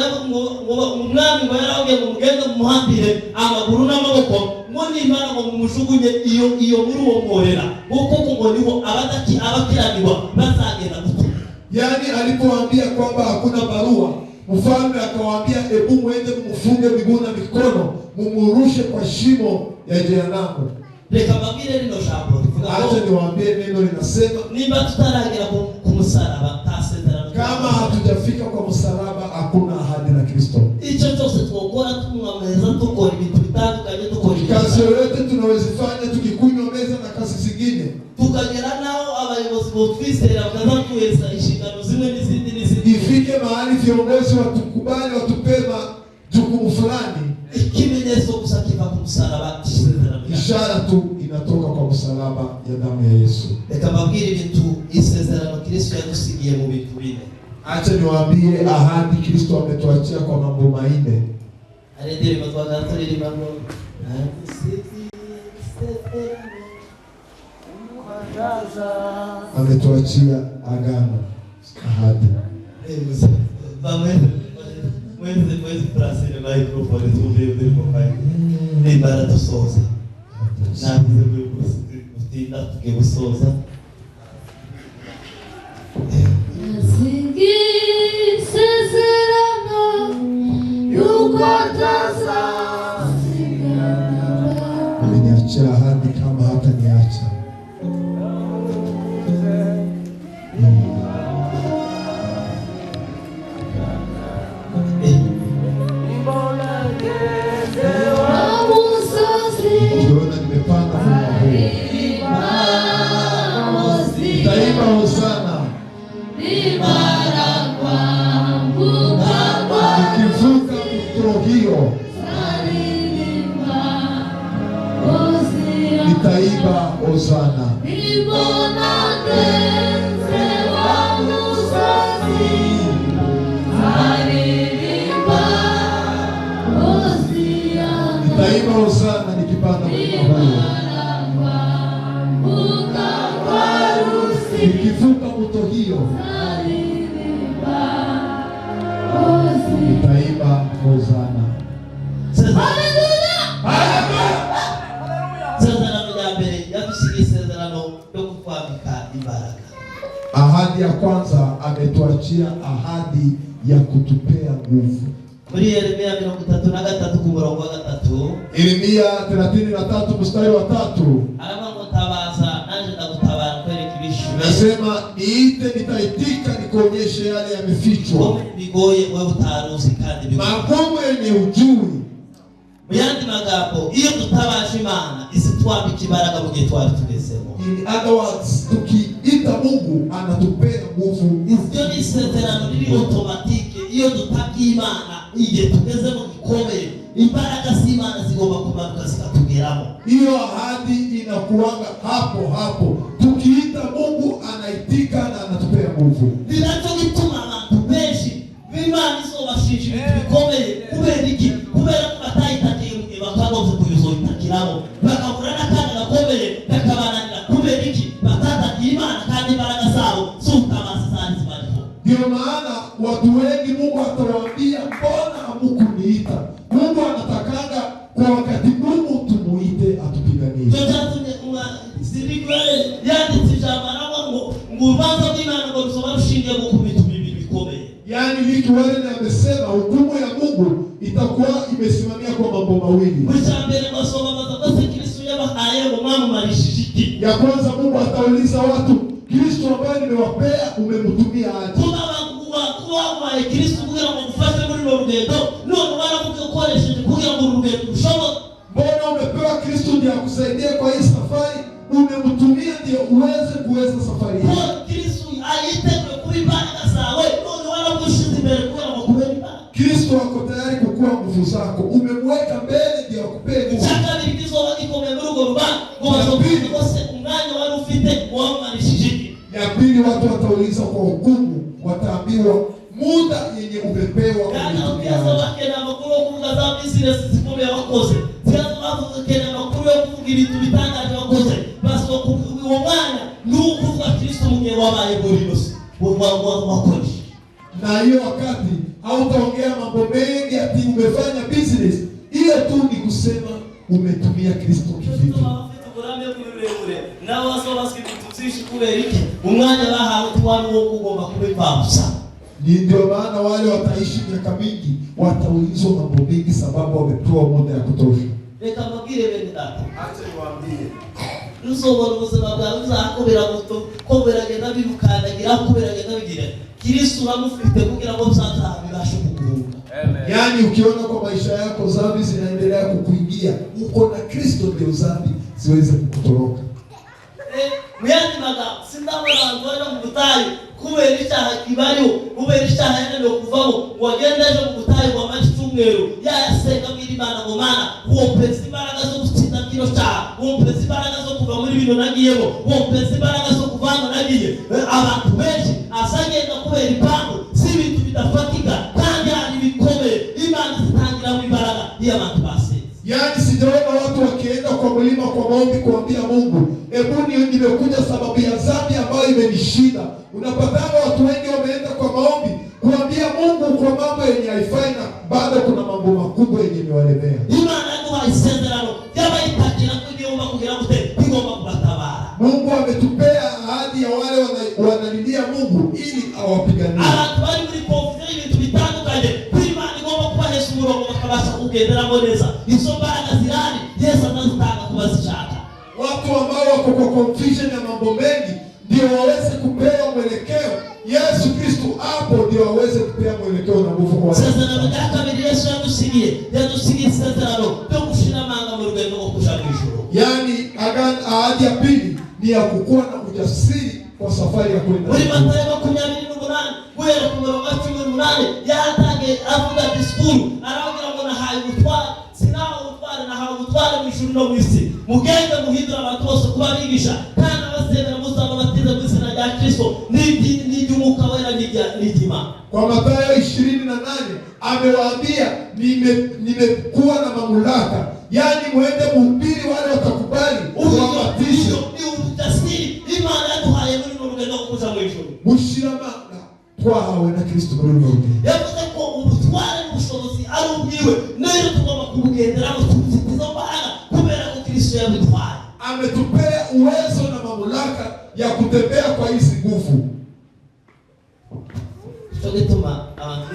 umwami ngo yaravuye ngo mugende muhambire amaguru n'amaboko ngo nimara ngo mushugunye iyo muri uwo mworera kuko ngo nibo abakiranirwa bazagenda gutu. Yani alipoambia kwamba hakuna barua, mfalme akawaambia hebu muende mfunge miguu na mikono mumurushe kwa shimo ya jehanamu. Reka babire rino jambo. Acha niwaambie neno linasema nimba tutaragira ku musaraba tasezerano. Kama hatujafika kwa msalaba hakuna ahadi na Kristo. Icho cyose twokora tumwameza tukora ibintu bitandukanye tukora kazi yote tunaweza fanya tukikunywa meza na kazi zingine. Tukagera nao abayobozi b'ofisera bakaza kuweza inshingano zimwe n'izindi. Ifike mahali viongozi watukubali watupema jukumu fulani. Ikimenyetso gusa kiva ku musaraba. Ishara tu inatoka kwa msalaba ya damu ya Yesu. Reka babwire ibintu isezerano Kristo yadusigiye mu bintu bine. Acha niwaambie ahadi Kristo ametuachia kwa mambo manne. Arendere matwagatoreri mambo. Ametuachia agano, ahadi. Mwezi prasile na microphone tumbele kwa pai. Ni barato soza. Na kutinda tukibusoza. Ameniachia ahadi kama hata niacha. Nikiona nimepanda kwa Nitaimba hosana. Nikivuka mto hiyo nitaimba Hosana. Nitaimba Hosana nikipanda mlima huu, nikivuka mto hiyo nitaimba Hosana. Ahadi ya kwanza, ametuachia ahadi ya kutupea nguvu. Muri Yeremia 33 ku murongo wa 3. Yeremia 33 mstari wa 3. Arama mutabaza nanje ndagutabara kwereka ibishuye. Nasema niite nitaitika nikuonyeshe yale yamefichwa. Bigoye wewe utaruzi kandi bigoye. Magumu yenye ujui. Muyandi magambo iyo tutabasha Imana isitwambika imbaraga mu gihe twari tugezemo. In other words, tukiita Mungu anatupea nguvu. Iyo ni senterano riri automatique iyo tutaki Imana igihe tugezemo gikomeye imbaraga z'Imana zigomba kumanuka zikatugeramo. Hiyo ahadi inakuanga hapo hapo. Tukiita Mungu anaitika na anatupea nguvu. Ninacho gituma abantu benshi b'Imana izobashinja ibintu bikomeye kubera iki? Kubera ko batayitakiye bakagoze kuyizoyitakiramo bakabura n'akanya gakomeye kakabananira kubera iki? Batatakiye Imana kandi imbaraga zabo z'ubutabazi zari zibariho. Ndio maana watu wengi Mungu atawaambia mbona hamkuniita? Mungu anatakanga kwa wakati Mungu tumuite atupiganie. Jotatumye sirigwele yanditse ijambo ngo urubanza rw'Imana ngo rusoba rushingiye ku bintu bibiri bikomeye. Yaani vitu wale amesema hukumu ya Mungu itakuwa imesimamia kwa mambo mawili. Mshambele masoma mazakose Kristo yabahaye ngo mwamumarishije iki? Ya kwanza Mungu atauliza watu, Kristo ambaye nimewapea umemtumia aje? Kuba Kristo kugira ngo mufashe muri ro rugendo none baramukoresheje kugira ngo urugendo rushoboke. Mbona umepewa Kristo ndiye akusaidie kwa hii safari, umemtumia ndio uweze safari hii. Kristo ayitegwe kuri imbaraga zawe none waramushize imbere kugira ngo kubera imbaraga. Kristo ako tayari kukua nguvu zako, umemweka mbele ndio akupee nguvu. Chaka bikizoba gikomeye muri urwo rubanza ngo bazobwire kose umwanya wari ufite wamarishije iki? Ya pili, watu watauliza kwa hukumu, wataambiwa muda yenye umepewa kana ukiaza bakena makuru kuvuga za business zikomeye wakoze ziaza bakena makuru yo kuvuga ibintu bitangaje wakoze basi uwo mwanya nukuvuga Kristo mwenye wabaye burinos wakoze. Na hiyo wakati hautaongea mambo mengi ati umefanya business, hiyo tu ni kusema umetumia Kristo kivipi. Na wasoba sikituzishi kubera iki umwanya bahawe twari wo kugomba kubipamsa. Ndio maana wale wataishi miaka mingi wataulizwa mambo mengi sababu wamepewa muda ya kutosha. Reka mbabwire bene data, acha niwaambie nuzobona ubuzima bwawe uzakobera muto ko beragenda bibukandagira ko beragenda bigira Kristo uramufite kugira ngo bizabashe kuguruka. Yaani ukiona kwa maisha yako dhambi zinaendelea kukuingia, uko na Kristo ndio dhambi ziweze kukutoroka. Muyandi magambo sindabona ngona mu butayu kubera icyaha kibariho kubera icyaha yene kuvamo wagendeje mu butayu kwa macyumweru yasenga muri Imana ngo Mana uwo pezi imbaraga zo gutsinda kino cyaha uwo pezi imbaraga zo kuva muri bino nagiyemo uwo pezi imbaraga zo kuvana nagiye abantu benshi asagenda kubera impamvu si ibintu bidafatika kandi ari bikomeye Imana zitangira mu imbaraga y'abantu base. Yaani sijaona watu wakienda kwa mlima kwa maombi kuambia Mungu, hebu nimekuja sababu ya dhambi ambayo imenishinda. Unapatana watu wengi wameenda kwa maombi kuambia Mungu kwa mambo yenye haifai na bado kuna mambo makubwa yenye imewalemea. Imana ndio isezerano yaba itakira kugiomba kugira gute bigomba kubatabara. Mungu ametupea ahadi ya wale wanalilia Mungu ili awapiganie. Abantu bari muri konflikt ibintu bitandukanye Imana igomba kubahesha umurongo bakabasha kugenderamo neza. Izo mbaraga zirani Yesu anazitanga kubazishaka. Watu ambao wako kwa confusion ya mambo mengi ndio waweze kupewa mwelekeo. Yesu Kristo hapo ndio waweze kupewa mwelekeo na nguvu kwa watu. Sasa na kabiri Yesu yadusigiye sezerano cyo gushira amanga mu rugendo rwo kuja kw'ijuru. Yaani ahadi ya pili ni ya kukua na ujasiri kwa safari ya kwenda. Muri Mathayo 28 guhera ku murongo wa 18 yatange avuga diskuru aravuga ngo nahaye ubutware sinaho ubutware nahawe ubutware mu ijuru no mu isi mugende muhindura abantu bose kuba bigisha rya Kristo n'iry'Umwuka Wera n'ijima. Kwa Mathayo 28 amewaambia nimekuwa na mamlaka, yani muende mhubiri, wale watakubali uwabatishe. Ni ujasiri Imana yaduhaye muri no rugendo kuza mu ijuru. Mushiramanga twahawe na Kristo muri no rugendo. Yavuze ko ubutware n'ubushobozi ari ubwiwe, nayo tugomba kubugenderamo tuzitizo mbaraga kubera ko Kristo yabitwaye. Ametupea uwezo na mamlaka ya kutembea kwa hizi nguvu. Tugituma abantu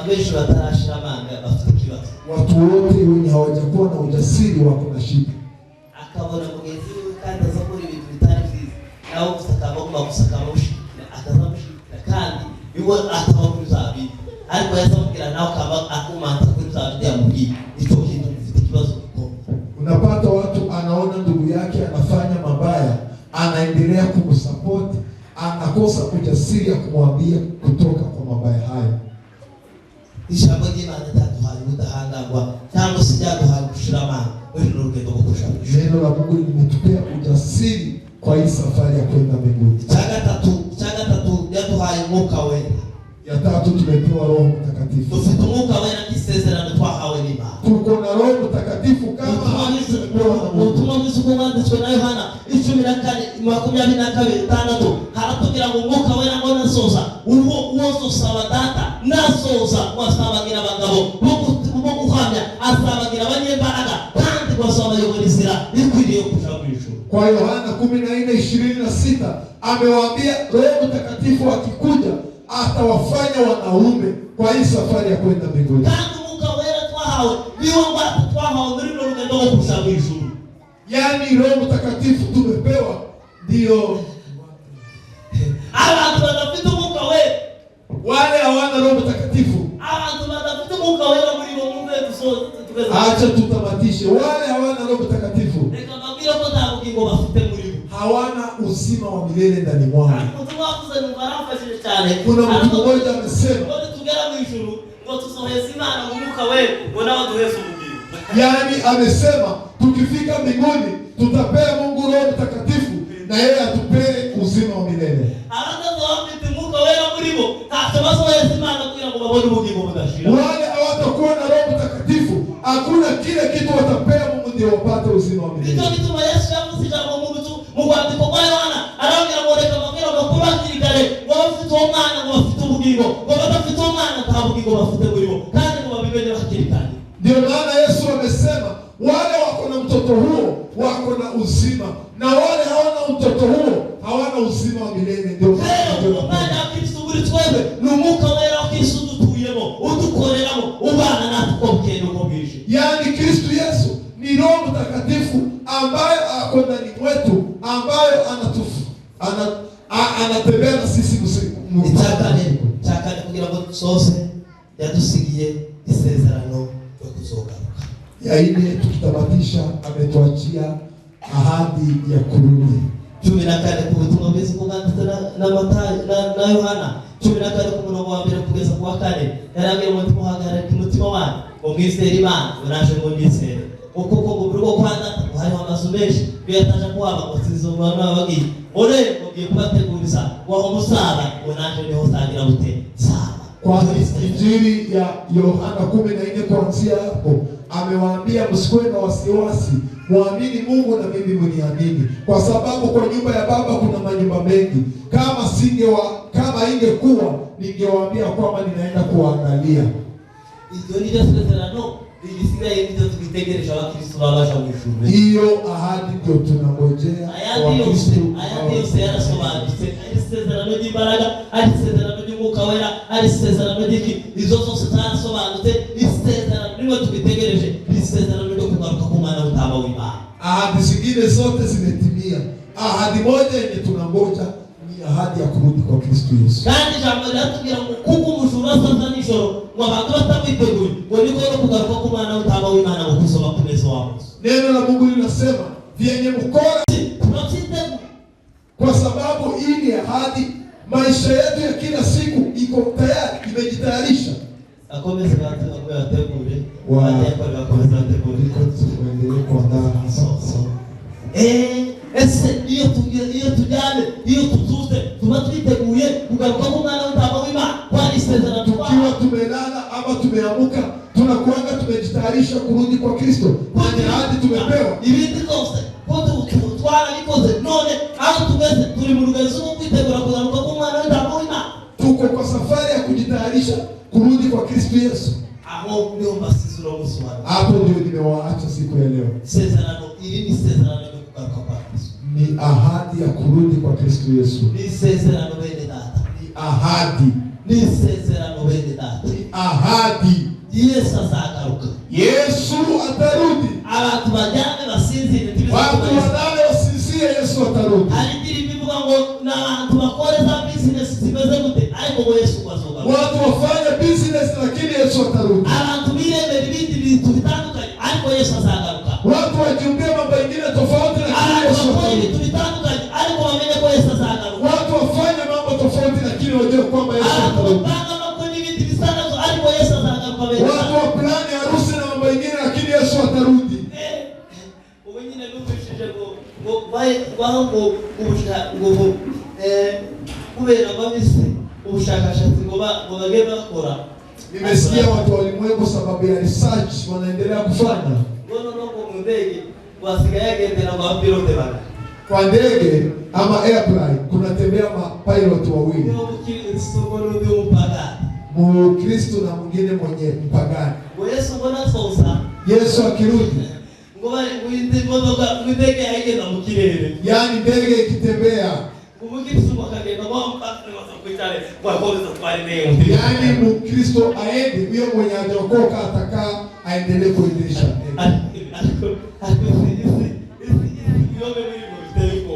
benshi batarashira amanga bafite ikibazo. Watu wote wenye hawajakuwa na ujasiri wako na shida. Akabona mugenzi we kandi azakora ibintu bitari byiza, nawe gusakama ushikira akazamushikira kandi biwo atabakuzabi, ariko yazamubwira nawe kaba akumanza kuzabi yamubwiye icyo kintu gifite ikibazo gikomeye. Unapata watu anaona ndugu yake anafanya mabaya, anaendelea kumsupport, anakosa ujasiri ya kumwambia kutoka kwa mabaya hayo. Ijambo ry'Imana ryaduhaye ubudahangagwa cyangwa se ryaduhaye gushiramana muri rugendo rwo kushaka. Neno la Mungu limetupea ujasiri kwa hii safari ya kwenda mbinguni. Cha gatatu yaduhaye Umwuka Wera. Ya tatu tumepewa Roho Mtakatifu. Dufite Umwuka Wera nk'isezerano twahawe n'Imana. Tuko na Roho Mtakatifu kama ubutumwa bwiza bwanditswe na Yohana 14:22 haratubwira ngo Umwuka Wera ngo nasoza uwo sosaba data nasoza wasabagira abagabo bo guhamya, asabagira abanyembaraga kandi wasabayobora inzira ikwiriye kuja mu ijuru. Kwa Yohana 14:26 amewaambia Roho Mtakatifu akikuja atawafanya wanaume kwa hii safari ya kwenda mbinguni. Kandi Umwuka Wera twahawe niwo twahawe muri rugendo rwo kuja mu ijuru. Yani Roho Mtakatifu tumepewa ndio abantu badafite Umwuka Wera, wale hawana Roho Mtakatifu. Abantu badafite Umwuka Wera muri bo mumve dusoze tugeza. Acha tutamatishe, wale hawana Roho Mtakatifu Reka mbabwire ko nta bugingo bafite muri bo, hawana uzima wa milele ndani mwao. Ubutumwa bwiza ni barafashije cyane. Kuna mtu mmoja amesema ngo tugera mu ijuru ngo tusoheze Imana mu Mwuka Wera ngo nawe duheze ubugingo. Yani amesema tukifika mbinguni tutapea Mungu Roho Mtakatifu na yeye atupee uzima wa milele. Abatazo bafite Umwuka Wera muri bo ntacyo basoheze Imana kugira ngo babone ubugingo budashira. Wale hawatakuwa na Roho Mtakatifu hakuna kile kitu watapea Mungu ndio wapate uzima wa milele. Ndio kitu Yesu yavuze ijambo mu rwandiko rwa Yohana arabwira ngo reka mbabwire amakuru hakiri kare ngo bafite uwo mwana ngo bafite ubugingo, ngo badafite uwo mwana nta bugingo bafite muri bo kandi ngo babimenye hakiri kare. Ndio maana Yesu amesema wale wako na mtoto huo wako na uzima na wale hawana mtoto huo hawana uzima wa milele. Ndio maana Kristo buri twebe ni Umwuka Wera wa Kristo dutuyemo udukoreramo ubana natwe ko bukeye uko bwije. Yani Kristo Yesu ni Roho Mtakatifu ambaye ako ndani mwetu, ambaye anatembea na sisi msimu. Itakane kugira ngo sose yadusigiye isezerano yo kuzogaruka. Ya ine tukitamatisha ametuachia ahadi ya kurudi. 14 ku butumwa bwiza bwanditswe na Mathayo na Yohana 14 ku murongo wa 1 kugeza ku wa 4 yarabwiye ngo tumuhagarare ku mutima wanyu ngo mwizere Imana ngo naje ngo ndizere kuko ngo buri bwo kwanda hari amazu menshi biyataje kuhaba ngo sizomwana bagiye ore ngo kubateguriza waho musaba ngo naje niho sangira bute saba. Kwa Injili ya Yohana 14 kuanzia hapo amewaambia msikuwe na wasiwasi, muamini Mungu na mimi mniamini, kwa sababu kwa nyumba ya Baba kuna manyumba mengi. Kama ingekuwa ningewaambia kwamba ninaenda kuangalia. Hiyo ni sezerano ilisikia ndio tukitegereje Wakristo babasha kushuru. Hiyo ahadi ndio tunangojea Wakristo. Ayati yose yarasobanutse, ari sezerano ry'imbaraga, ari sezerano ry'Umwuka Wera, ari sezerano ry'iki, izo zose zarasobanutse, isezerano rimwe tukitegereje, isezerano ryo kugaruka ku mwana w'Intama w'Imana. Ahadi zingine zote zimetimia. Ahadi moja yenye tunangoja ni ahadi ya kurudi kwa Kristo Yesu. Kandi jambo ryatubwira ngo kuko umujura sasa nijoro ngo abantu batamwiteguye ngo niko no kugaruka ku mwana w'Intama w'Imana ngo kusoma ku meza wabo. Neno la Mungu linasema vyenye mkora tunamsitemu kwa sababu hii ni ahadi. Maisha yetu ya kila siku iko tayari, imejitayarisha. Akomeze bategure bategure wa bategure tuendelee kuandaa sasa. ese iyo tujyane iyo tuzuze tuba twiteguye kugaruka ku mwana w'intama w'Imana kwa isezerano tukiwa tumelala ama tumeamuka tunakuanga tumejitayarisha kurudi kwa Kristo kwenye ahadi tumepewa ibindi byose ko twarabikoze none aho tugeze turi mu rugendo rwo kwitegura kugaruka ku mwana w'intama w'Imana tuko kwa safari ya kujitayarisha kurudi kwa Kristo Yesu. Aho ndio masizuro muswara Hapo ndio nimewaacha siku ya leo. Sezerano ili ni sezerano ya kugaruka kwa Kristo. Ni ahadi ya kurudi kwa Kristo Yesu. Ni sezerano bene data. Ni ahadi. Ni sezerano bene data. Ni ahadi. Yesu azagaruka. Yesu atarudi. Abantu bajyane basinzire tibizo. Watu wanale wasinzie Yesu atarudi. Alidiri bivuga ngo na abantu bakoreza business zimeze gute ariko Yesu azogaruka. Watu wafanye business lakini Yesu atarudi. Abantu biremera ibindi bintu bitandukanye ariko Yesu azagaruka. Watu wajiumbie mambo mengine tofauti lakini Yesu atarudi. Abantu bitandukanye ariko wamenye ko Yesu azagaruka. Watu wafanye mambo tofauti lakini wajue kwamba Yesu atarudi. Watu wa plani harusi na mambo mengine lakini Yesu atarudi. Wengine nubishije ngo baho ngo kubera babisi ubushakashatsi ngo bagende bakora. Nimesikia watu walimwengu sababu ya research wanaendelea kufanya. Ngono mu ndege wasigaye agendera kwa pilote bana. Kwa ndege ama airplane kunatembea mapilot wawili. Mkristo na mwingine mwenye mpagani. Yesu mbona sosa? Yesu akirudi. Ngoba ndege haigenda mu kirere. Yaani ndege ikitembea. Umukristo akagenda kwa mpaka wasakuitale kwa kwanza twali leo. Yaani Mkristo aende huyo mwenye hajaokoka atakaa aendelee kuendesha.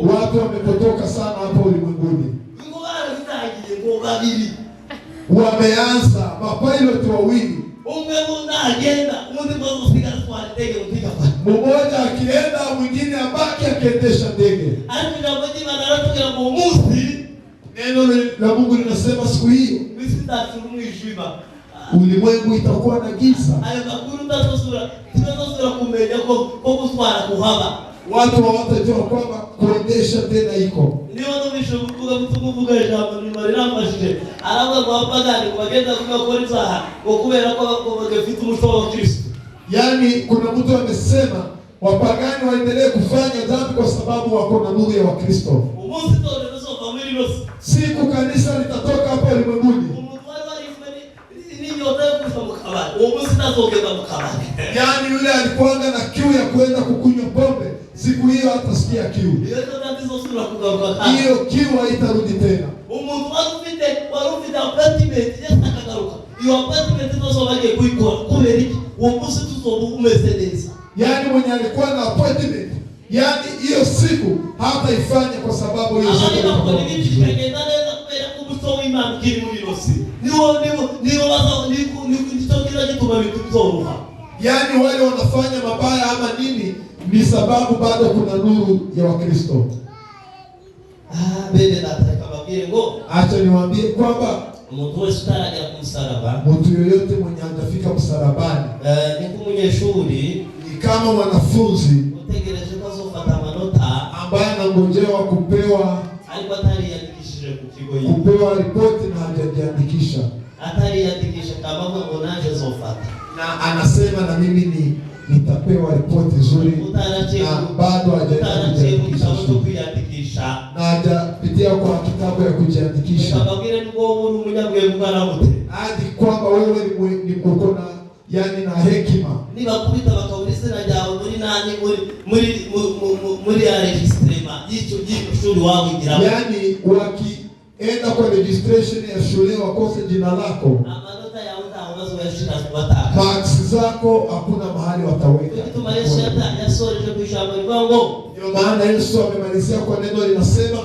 Watu wamepotoka sana hapa ulimwenguni. Wameanza mapilot wawili. Mmoja akienda mwingine abaki akiendesha ndege. Neno la Mungu linasema siku hiyo ulimwengu itakuwa na giza. Watu hawatajua kwamba kuendesha tena iko. Niyo bishoboka kuvuga ijambo nimarirambashije arabwa gwapagani kubagenda kubakora izaha ngo kubera ko bagafite umuco wa Kristo. Yaani kuna mtu amesema wapagani waendelee kufanya dhambi kwa sababu wako na nuru ya Wakristo. Umunsi tole nasofa muri rose. Siku kanisa litatoka hapa ulimwenguni. Yaani yule alikuwa na kiu ya kwenda kukunywa pombe, siku hiyo hatasikia kiu. Hiyo kiu haitarudi tena. Umuntu warufite apartment yakagaruka. Iyo apartment tozobaje kuikora kubera iki? Uwo munsi tuzoba umeze neza. Yaani mwenye alikuwa na appointment, yaani hiyo siku hataifanya kwa sababu hiyo siku yaani wale wanafanya mabaya ama nini ni sababu bado kuna nuru ya Wakristo. Bene nataka babire ngo acha niwaambie kwamba umuntu wese utaragera ku musaraba, mtu yoyote mwenye hajafika msalabani ni kumunyeshuri, ni kama mwanafunzi utegereje ko azofata amanota ambaye anangojewa kupewa alikuwa atariyandikishije ku kigo hiki, kupewa ripoti na hajajiandikisha, atariyandikisha kama ngo naje zofata, na anasema na mimi nitapewa ripoti nzuri, na bado hajajiandikisha na hajapitia kwa kitabu ya kujiandikisha, hadi kwamba wewe ni uko na yani na hekima. Nibakubita bakawulise na jawo muri nani muri ya registrema yicho shule wao ingira, yani wakienda kwa registration ya shule wakose jina lako, amanota ya utawazo ya shina kubata marks zako hakuna mahali wataweka. Kitu Yesu yasoreje kuisha mwango. Ndio maana Yesu amemalizia kwa neno linasema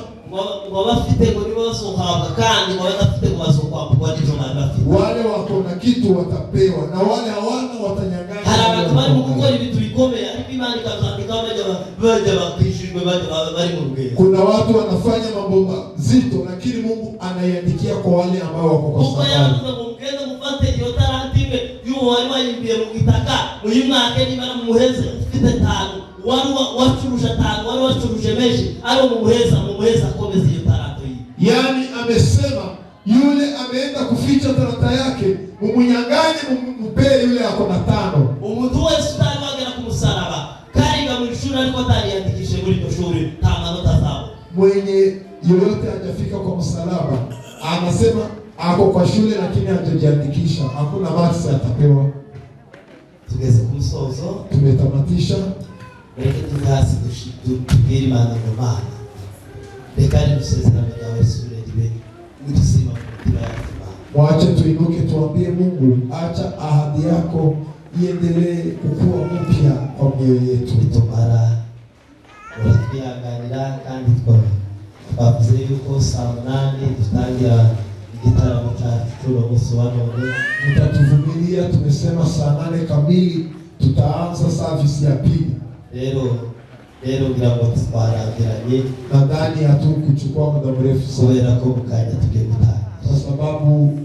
wabafite ngo nibasohabwa kandi wabafite kubasohwa kwa ndizo mabafite, wale wako na kitu watapewa na wale hawana watanyang'anya. Haraba bari mukora ibintu bikomeye ariko Imana ikazandika baje bakishijwe bari mu rugendo. Kuna watu wanafanya mambo mazito lakini Mungu anaiandikia kwa wale ambao wako kwa sababu. Yavuze ngo mugende mufate iyo tarantime y'uwo wari wayimbiye mu gitaka uyu mwaka ni bana muheze ufite 5 wari wacuruje atanu, wari wacuruje menshi, ari mumuheza akomeza iyo talanta hii. Yani amesema yule ameenda kuficha talanta yake, mumunyanganye mupee yule ako na 5. Umuntu wese utari wagera ku musaraba kariga mu ishuri ariko atariyandikishe muri iryo shuri nta manota zabo. Mwenye yoyote hajafika kwa msalaba anasema ako kwa shule lakini hajajiandikisha, hakuna marks atapewa. Tugeze ku musozo, tumetamatisha. Reka tugasi tubwire Imana ngo Mana reka ni dusezerano ryawe sure ribe n'udusima ku mutima yacu. Mwache tuinuke tuambie Mungu, acha ahadi yako iendelee kukua mpya kwa mioyo yetu. Tumara uratwihanganira kandi twavuze yuko saa 8 dutangira igitaramo cyacu umunsi wa none. Mtatuvumilia, tumesema saa 8 kamili tutaanza service ya pili. Rero ngira ngo twarangiranye, nadhani hatukuchukua muda mrefu kubera ko mukanya tugiye gutaha, kwa sababu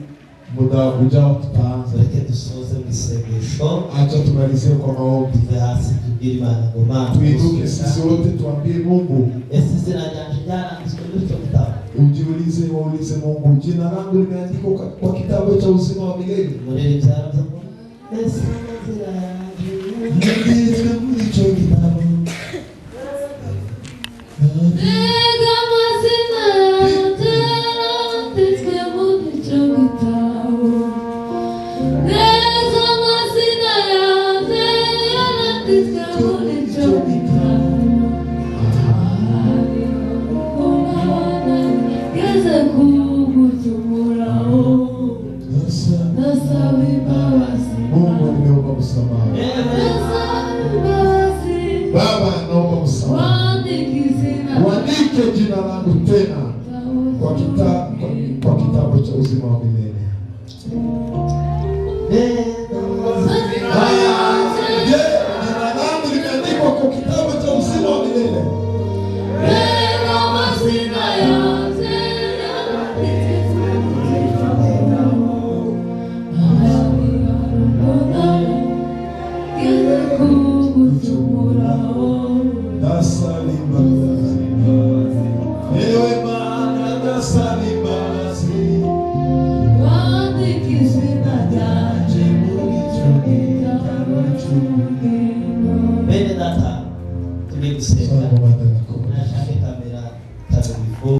muda ujao tutaanza. Reka dusoze mu isengesho, acha tumalizie kwa maombi. Hasi tubwire Imana ngo Mana tuinuke sisi wote tuambie Mungu, izina ryanjye ryanditswe muri icyo gitabo. Waulize Mungu, jina langu limeandikwa kwa kitabu cha uzima wa milele. Muri byaro Ndivyo mlicho kitabu. Baba, naomba msamaha. Waandike jina langu tena kwa kitabu cha uzima wa milele.